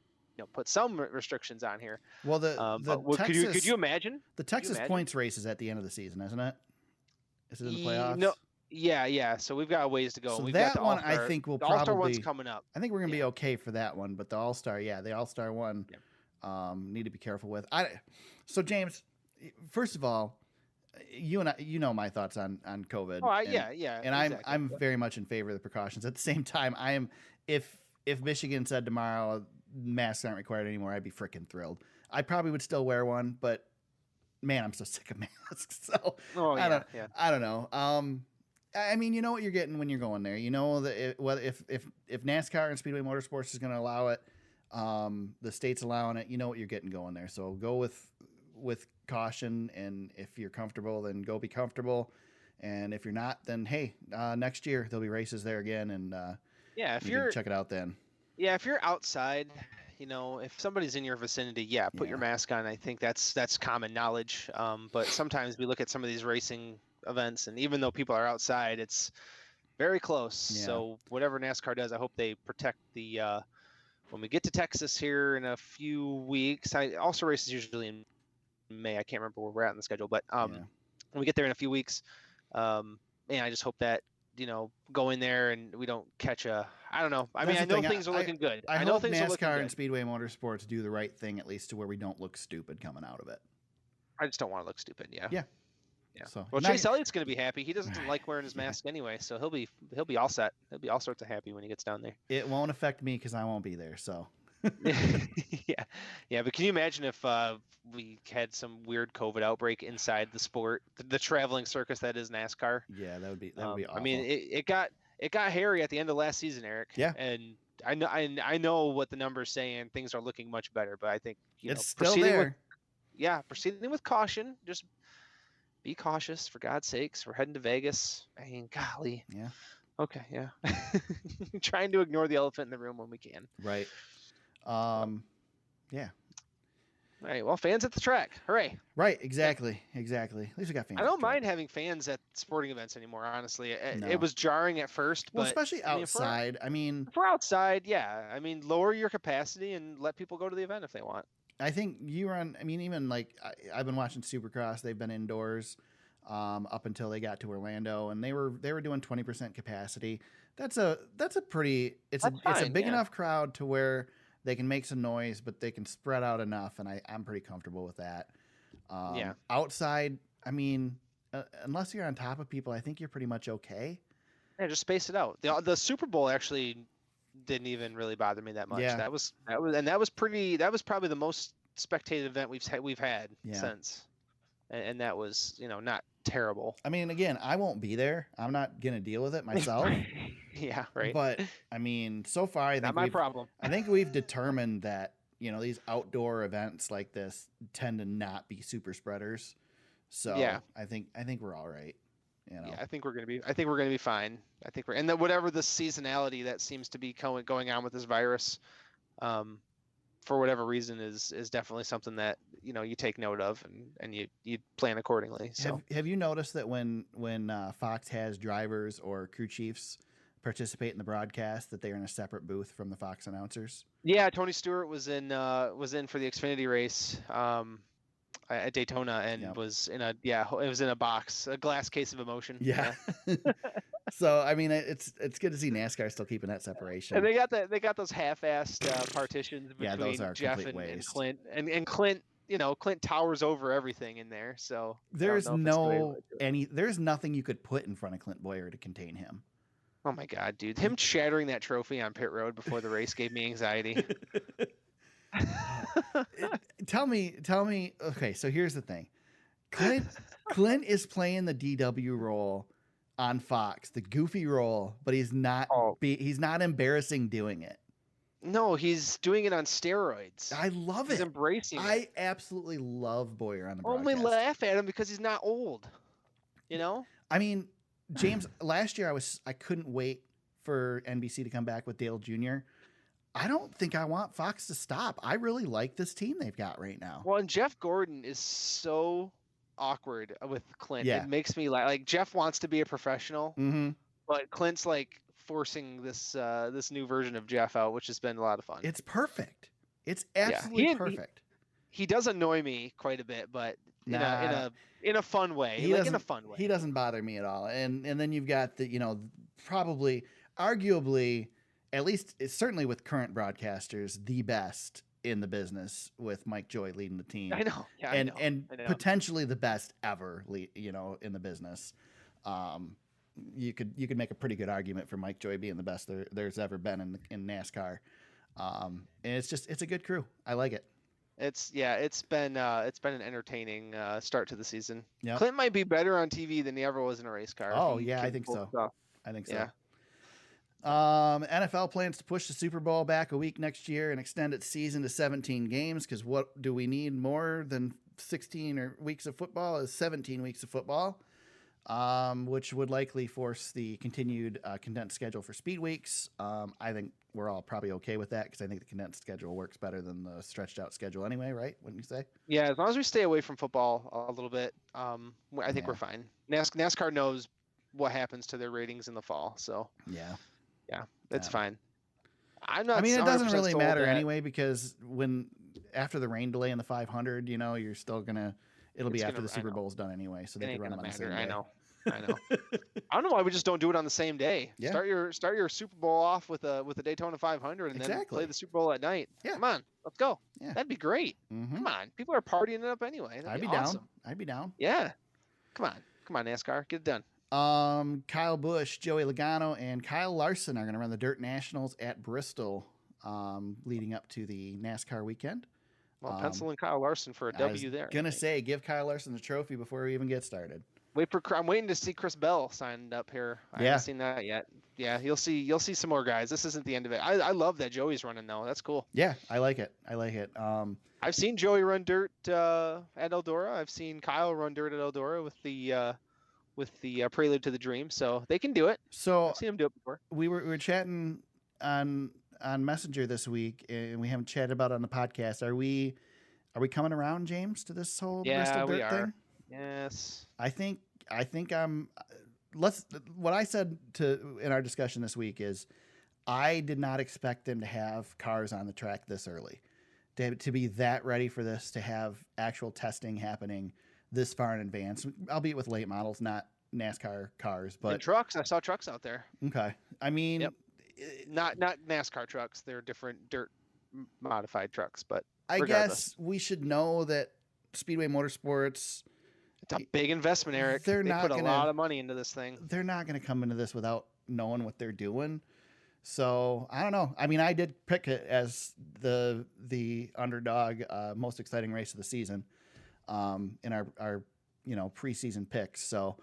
put some restrictions on here. Well, Texas, could you imagine? The Texas points race is at the end of the season, isn't it? Is it in the playoffs? No. Yeah. So we've got a ways to go. So that one, I think, will probably. The All-Star one's coming up. I think we're gonna be okay for that one, but the All-Star, the All-Star one, need to be careful with. So James, first of all, you and I, my thoughts on COVID. Oh, yeah. And exactly. I'm very much in favor of the precautions. At the same time, I am if Michigan said tomorrow masks aren't required anymore, I'd be freaking thrilled. I probably would still wear one, but man, I'm so sick of masks. So I don't know. I mean, you know what you're getting when you're going there. You know that if NASCAR and Speedway Motorsports is going to allow it, the state's allowing it. You know what you're getting going there. So go with caution, and if you're comfortable, then go be comfortable. And if you're not, then hey, next year there'll be races there again, and if you're check it out then. Yeah, if you're outside, if somebody's in your vicinity, put your mask on. I think that's common knowledge. But sometimes we look at some of these racing events, and even though people are outside, it's very close. Yeah. So whatever NASCAR does, I hope they protect the. When we get to Texas here in a few weeks, also races usually in May. I can't remember where we're at in the schedule, but when we get there in a few weeks, I just hope that go in there and we don't catch I don't know. I That's mean, the I know thing. things are looking good. I know hope things are looking NASCAR good. and Speedway Motorsports do the right thing, at least to where we don't look stupid coming out of it. I just don't want to look stupid. Yeah. Yeah. So, So Chase Elliott's going to be happy. He doesn't like wearing his mask anyway, so he'll be all set. He'll be all sorts of happy when he gets down there. It won't affect me because I won't be there. So. yeah. But can you imagine if we had some weird COVID outbreak inside the sport, the traveling circus that is NASCAR? Yeah, that would be awful. I mean, it got hairy at the end of last season, Eric. Yeah. And I know what the numbers say, and things are looking much better. But I think it's still there. Proceeding with caution. Just be cautious, for God's sakes. We're heading to Vegas. I mean, golly. Yeah. Okay. Yeah. Trying to ignore the elephant in the room when we can. Right. Yeah. All right. Well, fans at the track. Hooray. Right. Exactly. At least we got fans. I don't mind having fans at sporting events anymore, honestly. No. It was jarring at first, but especially outside. If we're outside, yeah. I mean, lower your capacity and let people go to the event if they want. I think even like I've been watching Supercross. They've been indoors up until they got to Orlando, and they were doing 20% capacity. It's a big enough crowd to where they can make some noise, but they can spread out enough, and I'm pretty comfortable with that. Outside, I mean, unless you're on top of people, I think you're pretty much okay. Yeah, just space it out. The Super Bowl actually didn't even really bother me that much. Yeah. That was probably the most spectated event we've had since, and that was not terrible. I mean, again, I won't be there. I'm not gonna deal with it myself. Yeah, right. But I mean, so far, I think not my problem. I think we've determined that these outdoor events like this tend to not be super spreaders. So yeah. I think we're all right. Yeah, I think we're gonna be fine. And then whatever the seasonality that seems to be going on with this virus, for whatever reason, is definitely something that you take note of and you plan accordingly. So have you noticed that when Fox has drivers or crew chiefs participate in the broadcast, that they are in a separate booth from the Fox announcers? Yeah, Tony Stewart was in for the Xfinity race at Daytona and was in a box, a glass case of emotion. Yeah. So I mean, it's good to see NASCAR still keeping that separation. And they got those half-assed partitions between those are Jeff and Clint, and Clint. Clint towers over everything in there. So there's nothing you could put in front of Clint Boyer to contain him. Oh my God, dude! Him shattering that trophy on pit road before the race gave me anxiety. Tell me. Okay, so here's the thing. Clint is playing the DW role on Fox, the goofy role, but he's not. He's not embarrassing doing it. No, he's doing it on steroids. I love it. He's embracing it. I absolutely love Boyer on the broadcast. Only laugh at him because he's not old. I mean, James, last year I couldn't wait for NBC to come back with Dale Jr. I don't think I want Fox to stop. I really like this team they've got right now. Well, and Jeff Gordon is so awkward with Clint. Yeah. It makes me like Jeff wants to be a professional, but Clint's like forcing this new version of Jeff out, which has been a lot of fun. It's perfect. It's absolutely perfect. He does annoy me quite a bit, but in a fun way. In a fun way. He doesn't bother me at all. And then you've got the probably arguably, at least certainly with current broadcasters, the best in the business with Mike Joy leading the team. I know. Yeah, and I know. Potentially the best ever, in the business. You could make a pretty good argument for Mike Joy being the best there's ever been in NASCAR. And it's a good crew. I like it. It's been an entertaining start to the season. Yep. Clint might be better on TV than he ever was in a race car. Oh yeah, I think so. Yeah. NFL plans to push the Super Bowl back a week next year and extend its season to 17 games, because what do we need more than 16 weeks of football is 17 weeks of football, which would likely force the continued condensed schedule for speed weeks. I think we're all probably okay with that, because I think the condensed schedule works better than the stretched out schedule anyway, right? Wouldn't you say? Yeah, as long as we stay away from football a little bit, I think we're fine. NASCAR knows what happens to their ratings in the fall, so yeah, it's fine. I'm not. I mean, it doesn't really matter that. anyway, because after the rain delay in the 500, you're still it'll be after the Super Bowl's done anyway, so they can run them on the same day. I know. I know. I don't know why we just don't do it on the same day. Yeah. Start your Super Bowl off with a Daytona 500 and then play the Super Bowl at night. Yeah. Come on, let's go. Yeah. That'd be great. Mm-hmm. Come on, people are partying it up anyway. That'd be awesome. down. I'd be down. Yeah. Come on, NASCAR, get it done. Kyle Busch, Joey Logano, and Kyle Larson are going to run the Dirt Nationals at Bristol, leading up to the NASCAR weekend. Well, pencil in Kyle Larson for a W there. Gonna say, give Kyle Larson the trophy before we even get started. I'm waiting to see Chris Bell signed up here. I haven't seen that yet. Yeah, you'll see some more guys. This isn't the end of it. I love that Joey's running though. That's cool. Yeah, I like it. I've seen Joey run dirt at Eldora. I've seen Kyle run dirt at Eldora with the Prelude to the Dream. So they can do it. So I've seen them do it before. We were chatting on Messenger this week, and we haven't chatted about it on the podcast. Are we coming around, James, to this whole Bristol dirt thing? Yes. I think I'm. What I said in our discussion this week is, I did not expect them to have cars on the track this early, to be that ready for this, to have actual testing happening this far in advance, albeit with late models, not NASCAR cars, but and trucks. I saw trucks out there. Okay, I mean, yep. Not NASCAR trucks. They're different dirt modified trucks, but I guess we should know that Speedway Motorsports. It's a big investment, Eric. They put a lot of money into this thing. They're not going to come into this without knowing what they're doing. So I don't know. I mean, I did pick it as the underdog, most exciting race of the season, in our preseason picks. So,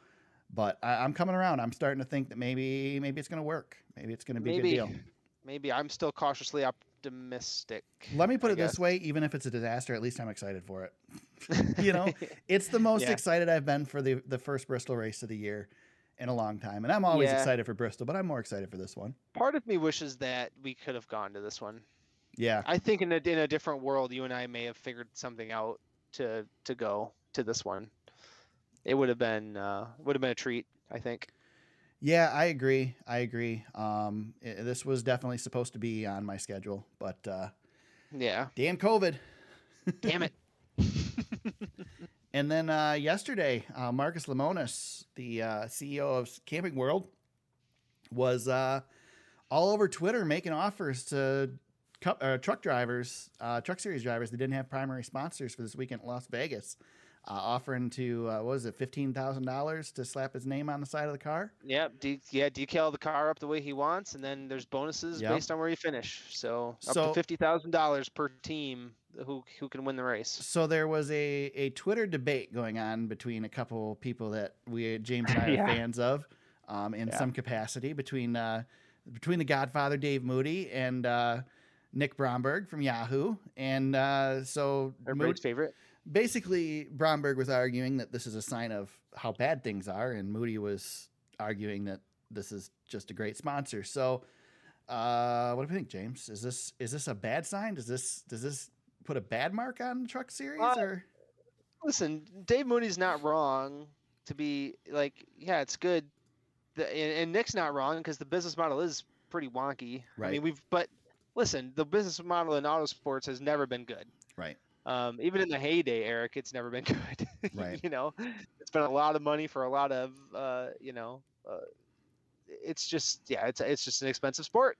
but I'm coming around. I'm starting to think that maybe it's going to work. Maybe it's going to be a good deal. Maybe I'm still cautiously optimistic. Let me put it this way: even if it's a disaster, at least I'm excited for it. It's the most excited I've been for the first Bristol race of the year in a long time, and I'm always excited for Bristol, but I'm more excited for this one. Part of me wishes that we could have gone to this one. Yeah, I think in a different world, you and I may have figured something out to go to this one. It would have been a treat, I think. Yeah, I agree. This was definitely supposed to be on my schedule, but damn COVID. Damn it. And then yesterday, Marcus Lemonis, the CEO of Camping World, was all over Twitter making offers to truck drivers, truck series drivers that didn't have primary sponsors for this weekend at Las Vegas, offering to $15,000 to slap his name on the side of the car. Yeah, decal the car up the way he wants, and then there's bonuses based on where you finish. So up to $50,000 per team who can win the race. So there was a Twitter debate going on between a couple people that James and I are fans of, in some capacity, between the Godfather Dave Moody and Nick Bromberg from Yahoo, and so everybody's favorite. Basically, Bromberg was arguing that this is a sign of how bad things are, and Moody was arguing that this is just a great sponsor. So, what do you think, James? Is this a bad sign? Does this put a bad mark on the truck series? Or listen, Dave Moody's not wrong to be like, yeah, it's good, and Nick's not wrong because the business model is pretty wonky. Right. I mean, but listen, the business model in auto sports has never been good. Right. Even in the heyday, Eric, it's never been good. Right. It's been a lot of money for a lot of, it's just an expensive sport.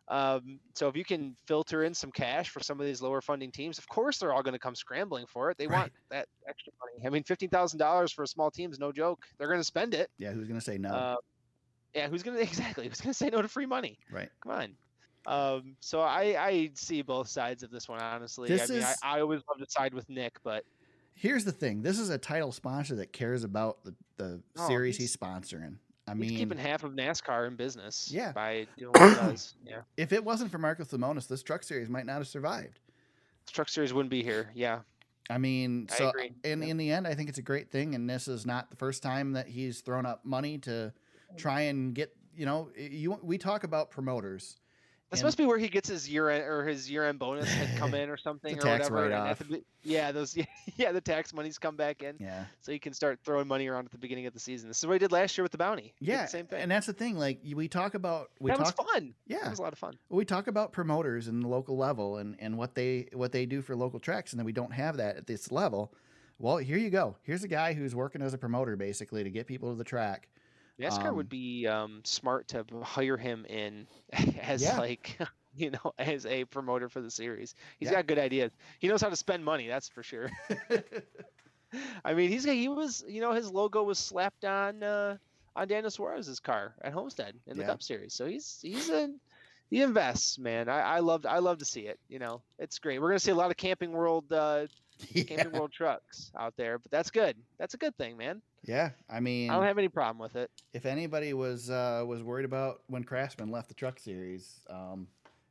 So if you can filter in some cash for some of these lower funding teams, of course they're all going to come scrambling for it. They want that extra money. I mean, $15,000 for a small team is no joke. They're going to spend it. Yeah. Who's going to say no? Who's going to say no to free money? Right. Come on. So I see both sides of this one, honestly. I always love to side with Nick, but here's the thing. This is a title sponsor that cares about the series he's sponsoring. I mean, he's keeping half of NASCAR in business. Yeah. By doing what he does. Yeah. If it wasn't for Marcus Lemonis, this truck series might not have survived. This truck series wouldn't be here. Yeah. I mean, I agree. In the end, I think it's a great thing. And this is not the first time that he's thrown up money to try and get, we talk about promoters. This must be where he gets his year-end bonus had come in or something or tax whatever. Write-off. The tax money's come back in. Yeah. So he can start throwing money around at the beginning of the season. This is what he did last year with the bounty. Yeah. The same thing. And that's the thing. Like we talk about, that was fun. Yeah. That was a lot of fun. We talk about promoters in the local level and what they do for local tracks, and then we don't have that at this level. Well, here you go. Here's a guy who's working as a promoter, basically, to get people to the track. NASCAR would be smart to hire him in as Yeah. like, as a promoter for the series. He's Yeah. got good ideas. He knows how to spend money, that's for sure. I mean, he was, his logo was slapped on Daniel Suarez's car at Homestead in the Cup Series. So he invests, man. I love to see it. It's great. We're gonna see a lot of Camping World trucks out there, but that's good. That's a good thing, man. Yeah, I mean, I don't have any problem with it. If anybody was worried about when Craftsman left the Truck Series,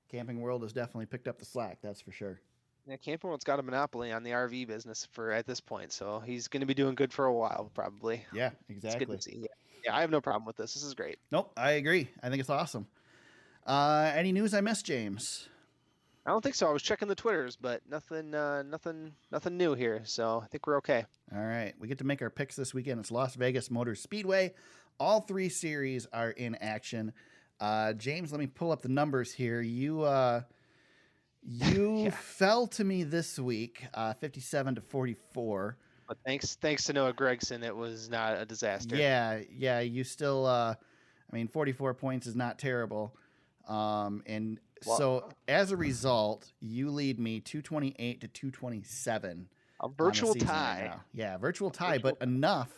Camping World has definitely picked up the slack. That's for sure. Yeah, Camping World's got a monopoly on the RV business at this point, so he's going to be doing good for a while, probably. Yeah, exactly. It's good to see. Yeah, I have no problem with this. This is great. Nope, I agree. I think it's awesome. Any news I missed, James? I don't think so. I was checking the Twitters, but nothing new here. So I think we're okay. All right, we get to make our picks this weekend. It's Las Vegas Motor Speedway. All 3 series are in action. James, let me pull up the numbers here. You fell to me this week, 57-44. But thanks to Noah Gregson, it was not a disaster. Yeah. You still, 44 points is not terrible. So as a result, you lead me 228-227. A virtual tie. Right, yeah, virtual tie, but enough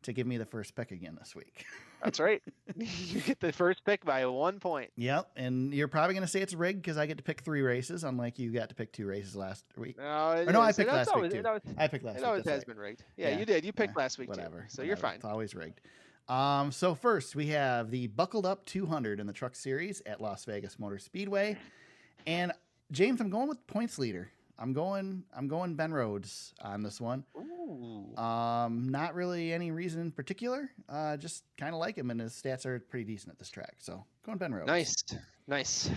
to give me the first pick again this week. That's right. You get the first pick by 1 point. Yep, and you're probably going to say it's rigged because I get to pick 3 races, unlike you got to pick 2 races last week. No, I picked last week too. I picked last week. It always has been rigged. Yeah, you did. You picked last week too. So you're fine. It's always rigged. So first we have the Buckled Up 200 in the Truck Series at Las Vegas Motor Speedway, and James, I'm going with points leader. I'm going Ben Rhodes on this one. Ooh. Not really any reason in particular. Just kind of like him, and his stats are pretty decent at this track. So going Ben Rhodes. Nice.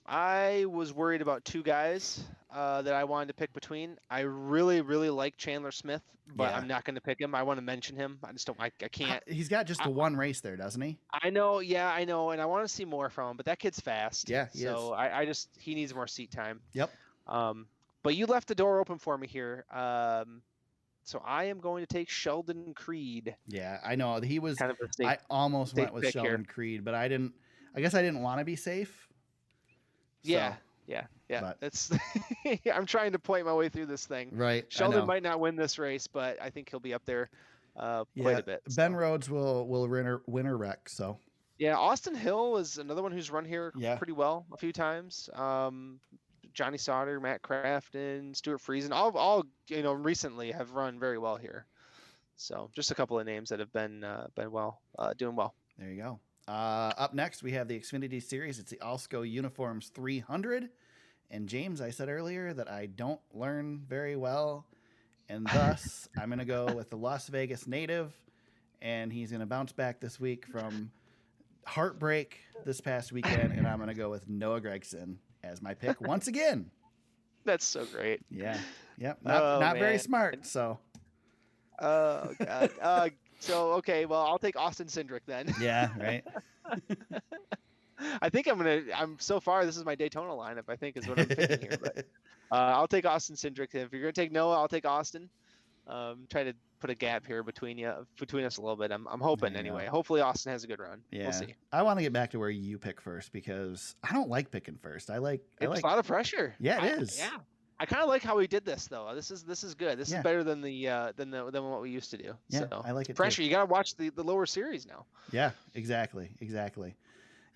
I was worried about 2 guys that I wanted to pick between. I really, really like Chandler Smith, but I'm not going to pick him. I want to mention him. I just don't. I can't. He's got just the one race there, doesn't he? I know. Yeah, I know, and I want to see more from him. But that kid's fast. Yeah, he is. He needs more seat time. Yep. But you left the door open for me here. So I am going to take Sheldon Creed. Yeah, I know. He was kind of a safe, I almost went with Sheldon here. Creed, but I didn't. I guess I didn't want to be safe. Yeah. But, That's. I'm trying to point my way through this thing. Right. Sheldon might not win this race, but I think he'll be up there quite a bit. So. Ben Rhodes will win or wreck. So. Yeah, Austin Hill is another one who's run here pretty well a few times. Johnny Sauter, Matt Crafton, Stuart Friesen, all recently have run very well here. So just a couple of names that have been doing well. There you go. Up next, we have the Xfinity Series. It's the Alsco Uniforms 300. And James, I said earlier that I don't learn very well, and thus I'm going to go with the Las Vegas native, and he's going to bounce back this week from heartbreak this past weekend, and I'm going to go with Noah Gregson as my pick once again. That's so great. Yeah. Yep. Not very smart. So. Oh God. Okay. Well, I'll take Austin Cindric then. Yeah. Right. I think I'm so far. This is my Daytona lineup. I think is what I'm picking here. But I'll take Austin Cindric. If you're gonna take Noah, I'll take Austin. Try to put a gap here between us a little bit. I'm hoping anyway. Hopefully Austin has a good run. Yeah. We'll see. I want to get back to where you pick first because I don't like picking first. It's a lot of pressure. Yeah, it is. Yeah. I kind of like how we did this though. This is good. This is better than than what we used to do. Yeah, so, I like it. Pressure. Too. You gotta watch the lower series now. Yeah, exactly.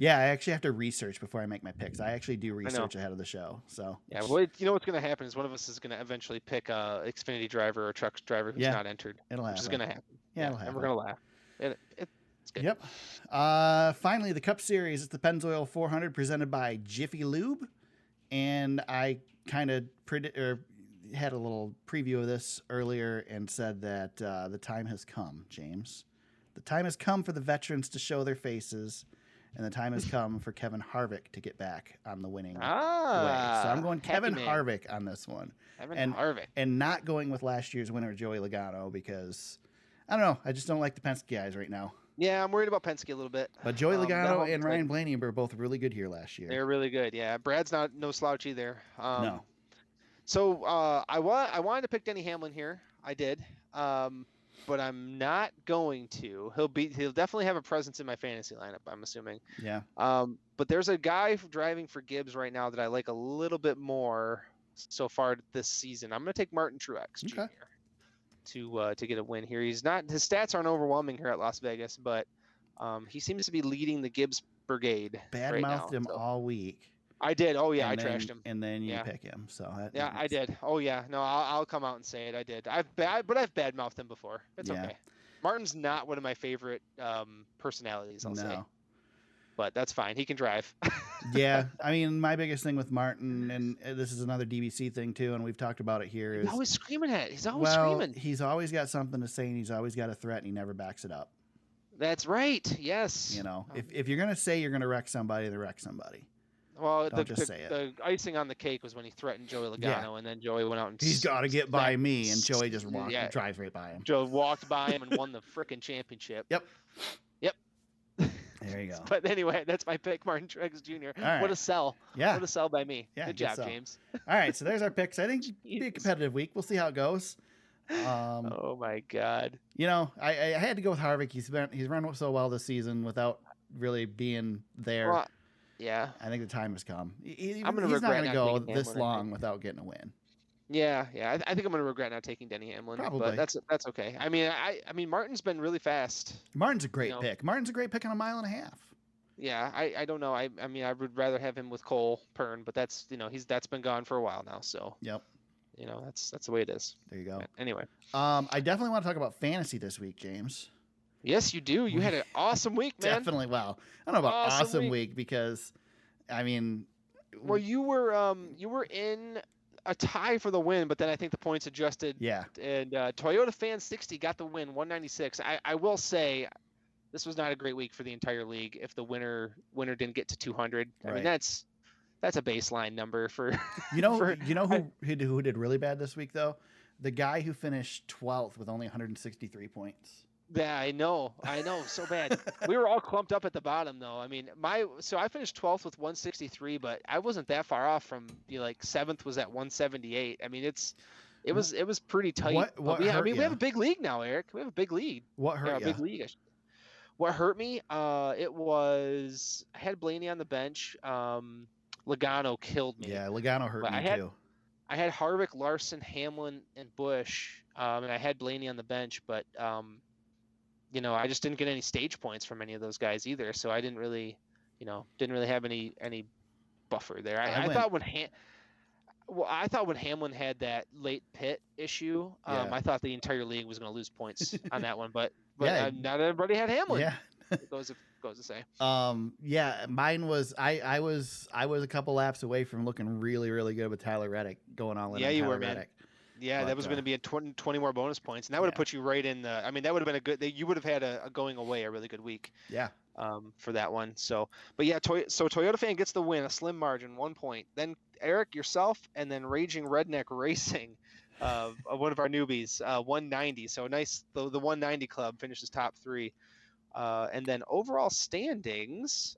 Yeah, I actually have to research before I make my picks. I actually do research ahead of the show. So yeah, well, you know what's going to happen is one of us is going to eventually pick a Xfinity driver or truck driver who's not entered. It'll happen. Which is going to happen. Yeah, it'll happen. And we're going to laugh. It's good. Yep. Finally, the Cup Series. It's the Pennzoil 400 presented by Jiffy Lube, and I kind of had a little preview of this earlier and said that the time has come, James. The time has come for the veterans to show their faces. And the time has come for Kevin Harvick to get back on the winning way. So I'm going Kevin Harvick on this one. Harvick. And not going with last year's winner, Joey Logano, because, I don't know, I just don't like the Penske guys right now. Yeah, I'm worried about Penske a little bit. But Joey Logano and Ryan Blaney were both really good here last year. They're really good, yeah. Brad's no slouch either. No. So I wanted to pick Denny Hamlin here. I did. But I'm not going to. He'll definitely have a presence in my fantasy lineup, I'm assuming. Yeah. But there's a guy driving for Gibbs right now that I like a little bit more so far this season. I'm going to take Martin Truex Jr. to get a win here. His stats aren't overwhelming here at Las Vegas, but he seems to be leading the Gibbs brigade. Bad-mouthed him all week. I did. Oh yeah, I trashed him. And then you pick him. So I did. Oh yeah. No, I'll come out and say it. I did. I've bad-mouthed him before. It's okay. Martin's not one of my favorite personalities, I'll say. But that's fine. He can drive. Yeah. I mean, my biggest thing with Martin, and this is another DBC thing too, and we've talked about it here, is he's always screaming at it. He's always screaming. He's always got something to say, and he's always got a threat, and he never backs it up. That's right. Yes. You know, if you're going to say you're going to wreck somebody, then wreck somebody. Well, Don't just say it. The icing on the cake was when he threatened Joey Logano, and then Joey went out and he's got to get by me, and Joey just drives right by him. Joe walked by him and won the frickin' championship. Yep. There you go. But anyway, that's my pick, Martin Truex Jr. Right. What a sell. Yeah. What a sell by me. Yeah, good job, James. All right, so there's our picks. I think it'll be a competitive week. We'll see how it goes. Oh my God. You know, I had to go with Harvick. He's run so well this season without really being there. Well, yeah. I think the time has come. He's not going to go this long without getting a win. Yeah. I think I'm going to regret not taking Denny Hamlin. Probably. But that's okay. I mean, Martin's been really fast. Martin's a great pick. Martin's a great pick on 1.5 miles. Yeah, I don't know. I mean, I would rather have him with Cole Pern, but that's that's been gone for a while now. So yep, that's the way it is. There you go. Anyway, I definitely want to talk about fantasy this week, James. Yes, you do. You had an awesome week, man. Definitely. Well, I don't know about awesome week because, I mean, well, you were in a tie for the win, but then I think the points adjusted. Yeah. And Toyota Fan 60 got the win, 196. I will say, this was not a great week for the entire league. If the winner didn't get to 200, I mean that's a baseline number for. Who did really bad this week though? The guy who finished 12th with only 163 points. Yeah, I know, so bad. We were all clumped up at the bottom though. I mean, so I finished 12th with 163, but I wasn't that far off from like 7th was at 178. I mean, it was pretty tight. We have a big league now, Eric. We have a big lead. What hurt you? Big league. What hurt me? It was I had Blaney on the bench. Logano killed me. Yeah, Logano hurt me too. I had Harvick, Larson, Hamlin, and Busch, and I had Blaney on the bench, but I just didn't get any stage points from any of those guys either. So I didn't really have any buffer there. I thought when Hamlin had that late pit issue, I thought the entire league was going to lose points on that one, but not everybody had Hamlin. Yeah. It goes to say. Mine was I was a couple laps away from looking really, really good with Tyler Reddick going all in. Yeah, you Tyler were, man. Reddick. Yeah, that was going to be a 20 more bonus points, and that would have put you right in the. I mean, that would have been you would have had a going away a really good week. Yeah. For that one. So, but yeah, so Toyota Fan gets the win, a slim margin, 1 point. Then Eric, yourself, and then Raging Redneck Racing, one of our newbies, 190. So nice. The 190 club finishes top 3. And then overall standings,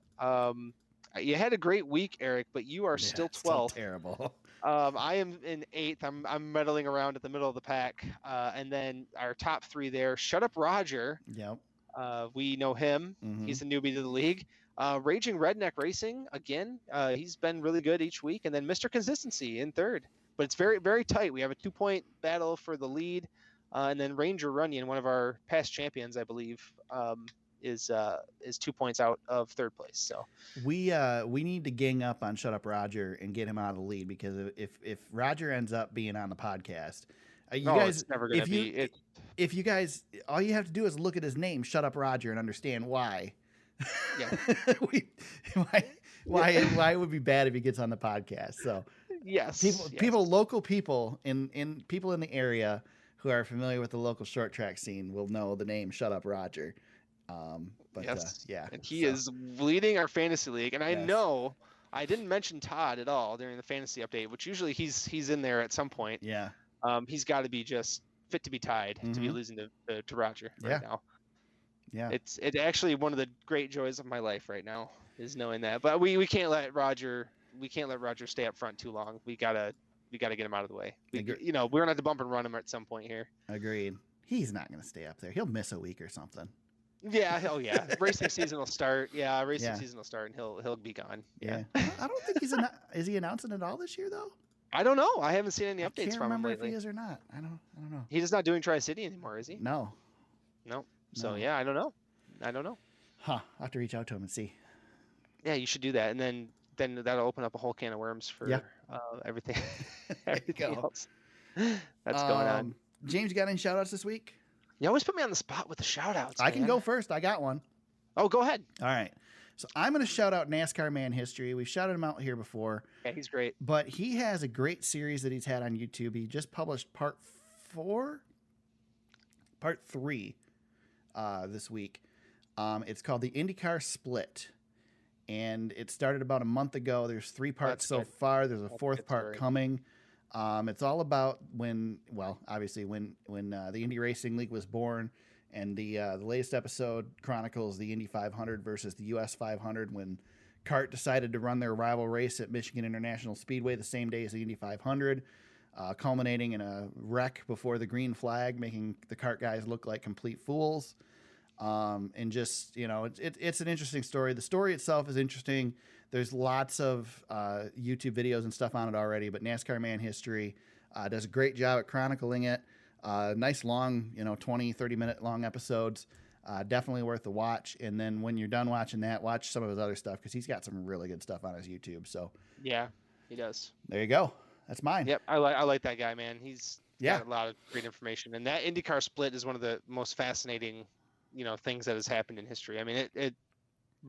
you had a great week, Eric, but you are still 12th. Terrible. I am in 8th. I'm meddling around at the middle of the pack. And then our top 3 there, Shut Up Roger. Yep. We know him. Mm-hmm. He's a newbie to the league. Raging Redneck Racing, again, he's been really good each week. And then Mr. Consistency in 3rd. But it's very, very tight. We have a 2-point battle for the lead. And then Ranger Runyon, one of our past champions, I believe, is 2 points out of 3rd place. So we need to gang up on Shut Up Roger and get him out of the lead, because if Roger ends up being on the podcast, it's never gonna be. If you guys, all you have to do is look at his name, Shut Up Roger, and understand why. Yeah. why it would be bad if he gets on the podcast. So yes, local people in people in the area who are familiar with the local short track scene will know the name Shut Up Roger. And he is leading our fantasy league, and I know I didn't mention Todd at all during the fantasy update, which usually he's in there at some point. Yeah. He's got to be just fit to be tied to be losing to Roger right now. Yeah. It's actually one of the great joys of my life right now is knowing that. But we can't let Roger stay up front too long. We gotta we got to get him out of the way. Agree. We're going to have to bump and run him at some point here. Agreed. He's not going to stay up there. He'll miss a week or something. Yeah. Oh yeah. Racing season will start. Yeah. Racing season will start and he'll be gone. Yeah. I don't think is he announcing it all this year though? I don't know. I haven't seen any updates I can't from him remember lately. if he is or not. I don't know. He's just not doing Tri-City anymore, is he? No. No. So No. yeah, I don't know. Huh. I'll have to reach out to him and see. Yeah, you should do that, and then that'll open up a whole can of worms for everything, everything go. else that's going on. James, you got any shout outs this week? You always put me on the spot with the shout outs. I can go first. I got one. Oh, go ahead. All right. So I'm going to shout out NASCAR Man History. We've shouted him out here before. Yeah, he's great. But he has a great series that he's had on YouTube. He just published part 3 this week. It's called the IndyCar Split. And it started about a month ago. There's 3 parts so far. There's a 4th part coming. It's all about when the Indy Racing League was born, and the latest episode chronicles the Indy 500 versus the US 500 when CART decided to run their rival race at Michigan International Speedway the same day as the Indy 500, culminating in a wreck before the green flag, making the CART guys look like complete fools. And just, it's an interesting story. The story itself is interesting. There's lots of YouTube videos and stuff on it already, but NASCAR Man History does a great job at chronicling it. Nice long, 20, 30-minute long episodes. Definitely worth the watch. And then when you're done watching that, watch some of his other stuff because he's got some really good stuff on his YouTube. So yeah, he does. There you go. That's mine. Yep, I like that guy, man. He's got a lot of great information, and that IndyCar Split is one of the most fascinating things that has happened in history. I mean, it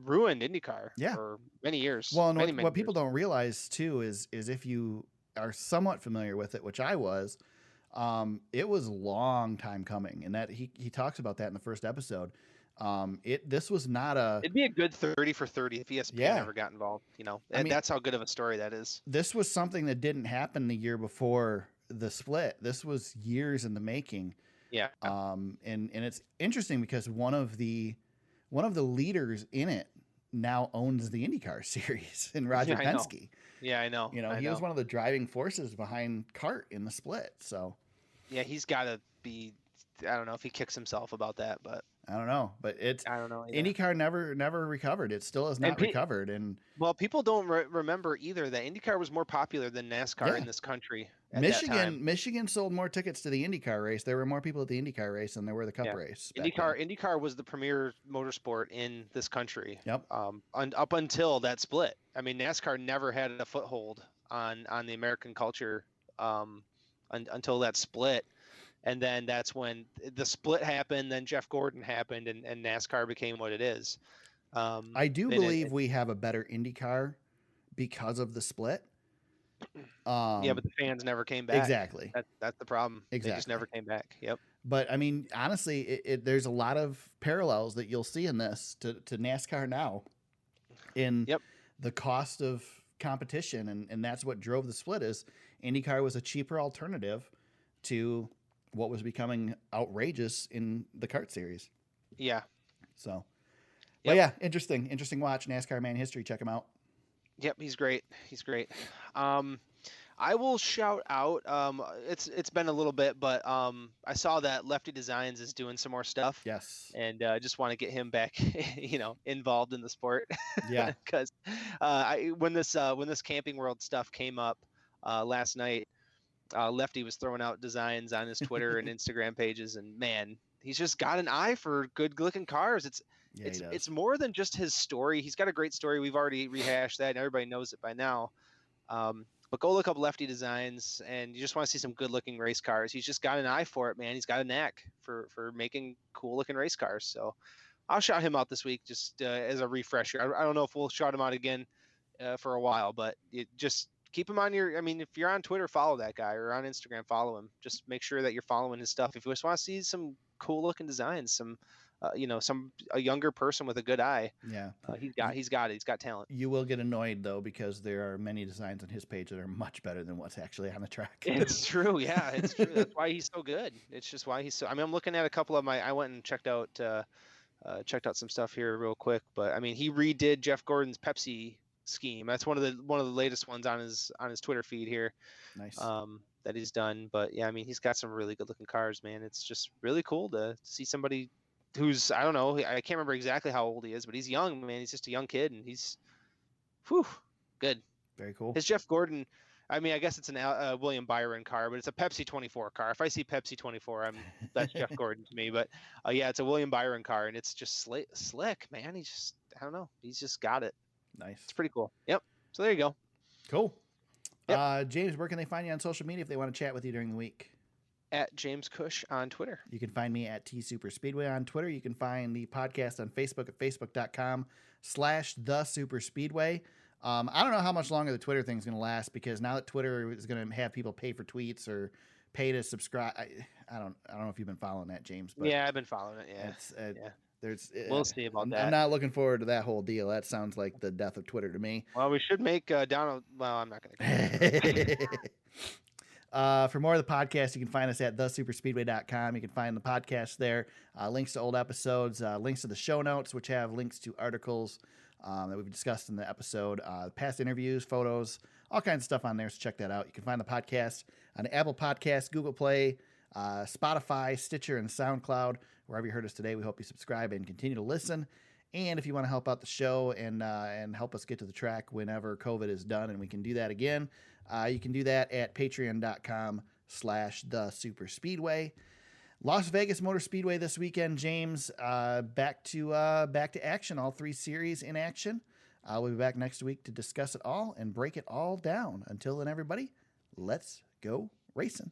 ruined IndyCar for many years. Well, and many what people years. don't realize too is if you are somewhat familiar with it, which I was, it was a long time coming, and that he talks about that in the first episode. This was not it'd be a good 30 for 30 if ESPN never got involved. That's how good of a story that is. This was something that didn't happen the year before the split. This was years in the making. Yeah. And it's interesting because one of the leaders in it now owns the IndyCar series in Roger Penske. Yeah, I know. He was one of the driving forces behind CART in the split. So yeah, he's got to be. I don't know if he kicks himself about that, but I don't know. But I don't know. IndyCar never recovered. It still has not recovered. And well, people don't remember either that IndyCar was more popular than NASCAR in this country. Michigan sold more tickets to the IndyCar race. There were more people at the IndyCar race than there were the Cup race. IndyCar was the premier motorsport in this country. Yep. Up until that split. I mean, NASCAR never had a foothold on the American culture until that split. And then that's when the split happened. Then Jeff Gordon happened, and NASCAR became what it is. I do believe we have a better IndyCar because of the split. Yeah, but the fans never came back. Exactly. That's the problem. Exactly. They just never came back. Yep. But I mean, honestly, there's a lot of parallels that you'll see in this to NASCAR now in the cost of competition. And that's what drove the split is IndyCar was a cheaper alternative to what was becoming outrageous in the CART series. Yeah. So, but yeah, interesting watch. NASCAR Man History. Check him out. Yep, he's great. I will shout out. It's been a little bit, but I saw that Lefty Designs is doing some more stuff. Yes. And I just want to get him back, involved in the sport. Yeah. Because when this Camping World stuff came up last night, Lefty was throwing out designs on his Twitter and Instagram pages, and man, he's just got an eye for good-looking cars. It's more than just his story. He's got a great story. We've already rehashed that, and everybody knows it by now. But go look up Lefty Designs, and you just want to see some good-looking race cars. He's just got an eye for it, man. He's got a knack for making cool-looking race cars. So I'll shout him out this week just as a refresher. I don't know if we'll shout him out again for a while, but just keep him on if you're on Twitter, follow that guy, or on Instagram, follow him. Just make sure that you're following his stuff. If you just want to see some cool-looking designs, a younger person with a good eye. Yeah. He's got talent. You will get annoyed though, because there are many designs on his page that are much better than what's actually on the track. It's true. Yeah, it's true. That's why he's so good. It's just why he's so, I'm looking at a couple of I went and checked out some stuff here real quick, but he redid Jeff Gordon's Pepsi scheme. That's one of the latest ones on his Twitter feed here. Nice. That he's done. But yeah, I mean, he's got some really good looking cars, man. It's just really cool to see somebody who's, I don't know, I can't remember exactly how old he is, but he's young, man. He's just a young kid, and he's, good. Very cool. His Jeff Gordon, I mean, I guess it's an William Byron car, but it's a Pepsi 24 car. If I see Pepsi 24, that's Jeff Gordon to me. But yeah, it's a William Byron car, and it's just slick, man. He just, I don't know, he's just got it. Nice. It's pretty cool. Yep. So there you go. Cool. Yep. James, where can they find you on social media if they want to chat with you during the week? At James Cush on Twitter. You can find me at TSuperspeedway on Twitter. You can find the podcast on Facebook at facebook.com/thesuperspeedway. I don't know how much longer the Twitter thing's going to last, because now that Twitter is going to have people pay for tweets or pay to subscribe. I don't know if you've been following that, James. But yeah, I've been following it. Yeah. We'll see about that. I'm not looking forward to that whole deal. That sounds like the death of Twitter to me. Well, we should make Donald. Well, I'm not going to. For more of the podcast, you can find us at thesuperspeedway.com. You can find the podcast there. Links to old episodes, links to the show notes, which have links to articles that we've discussed in the episode, past interviews, photos, all kinds of stuff on there. So check that out. You can find the podcast on Apple Podcasts, Google Play, Spotify, Stitcher, and SoundCloud. Wherever you heard us today, we hope you subscribe and continue to listen. And if you want to help out the show and help us get to the track whenever COVID is done and we can do that again, you can do that at patreon.com/thesuperspeedway. Las Vegas Motor Speedway this weekend, James. Back to action. All 3 series in action. We'll be back next week to discuss it all and break it all down. Until then, everybody, let's go racing.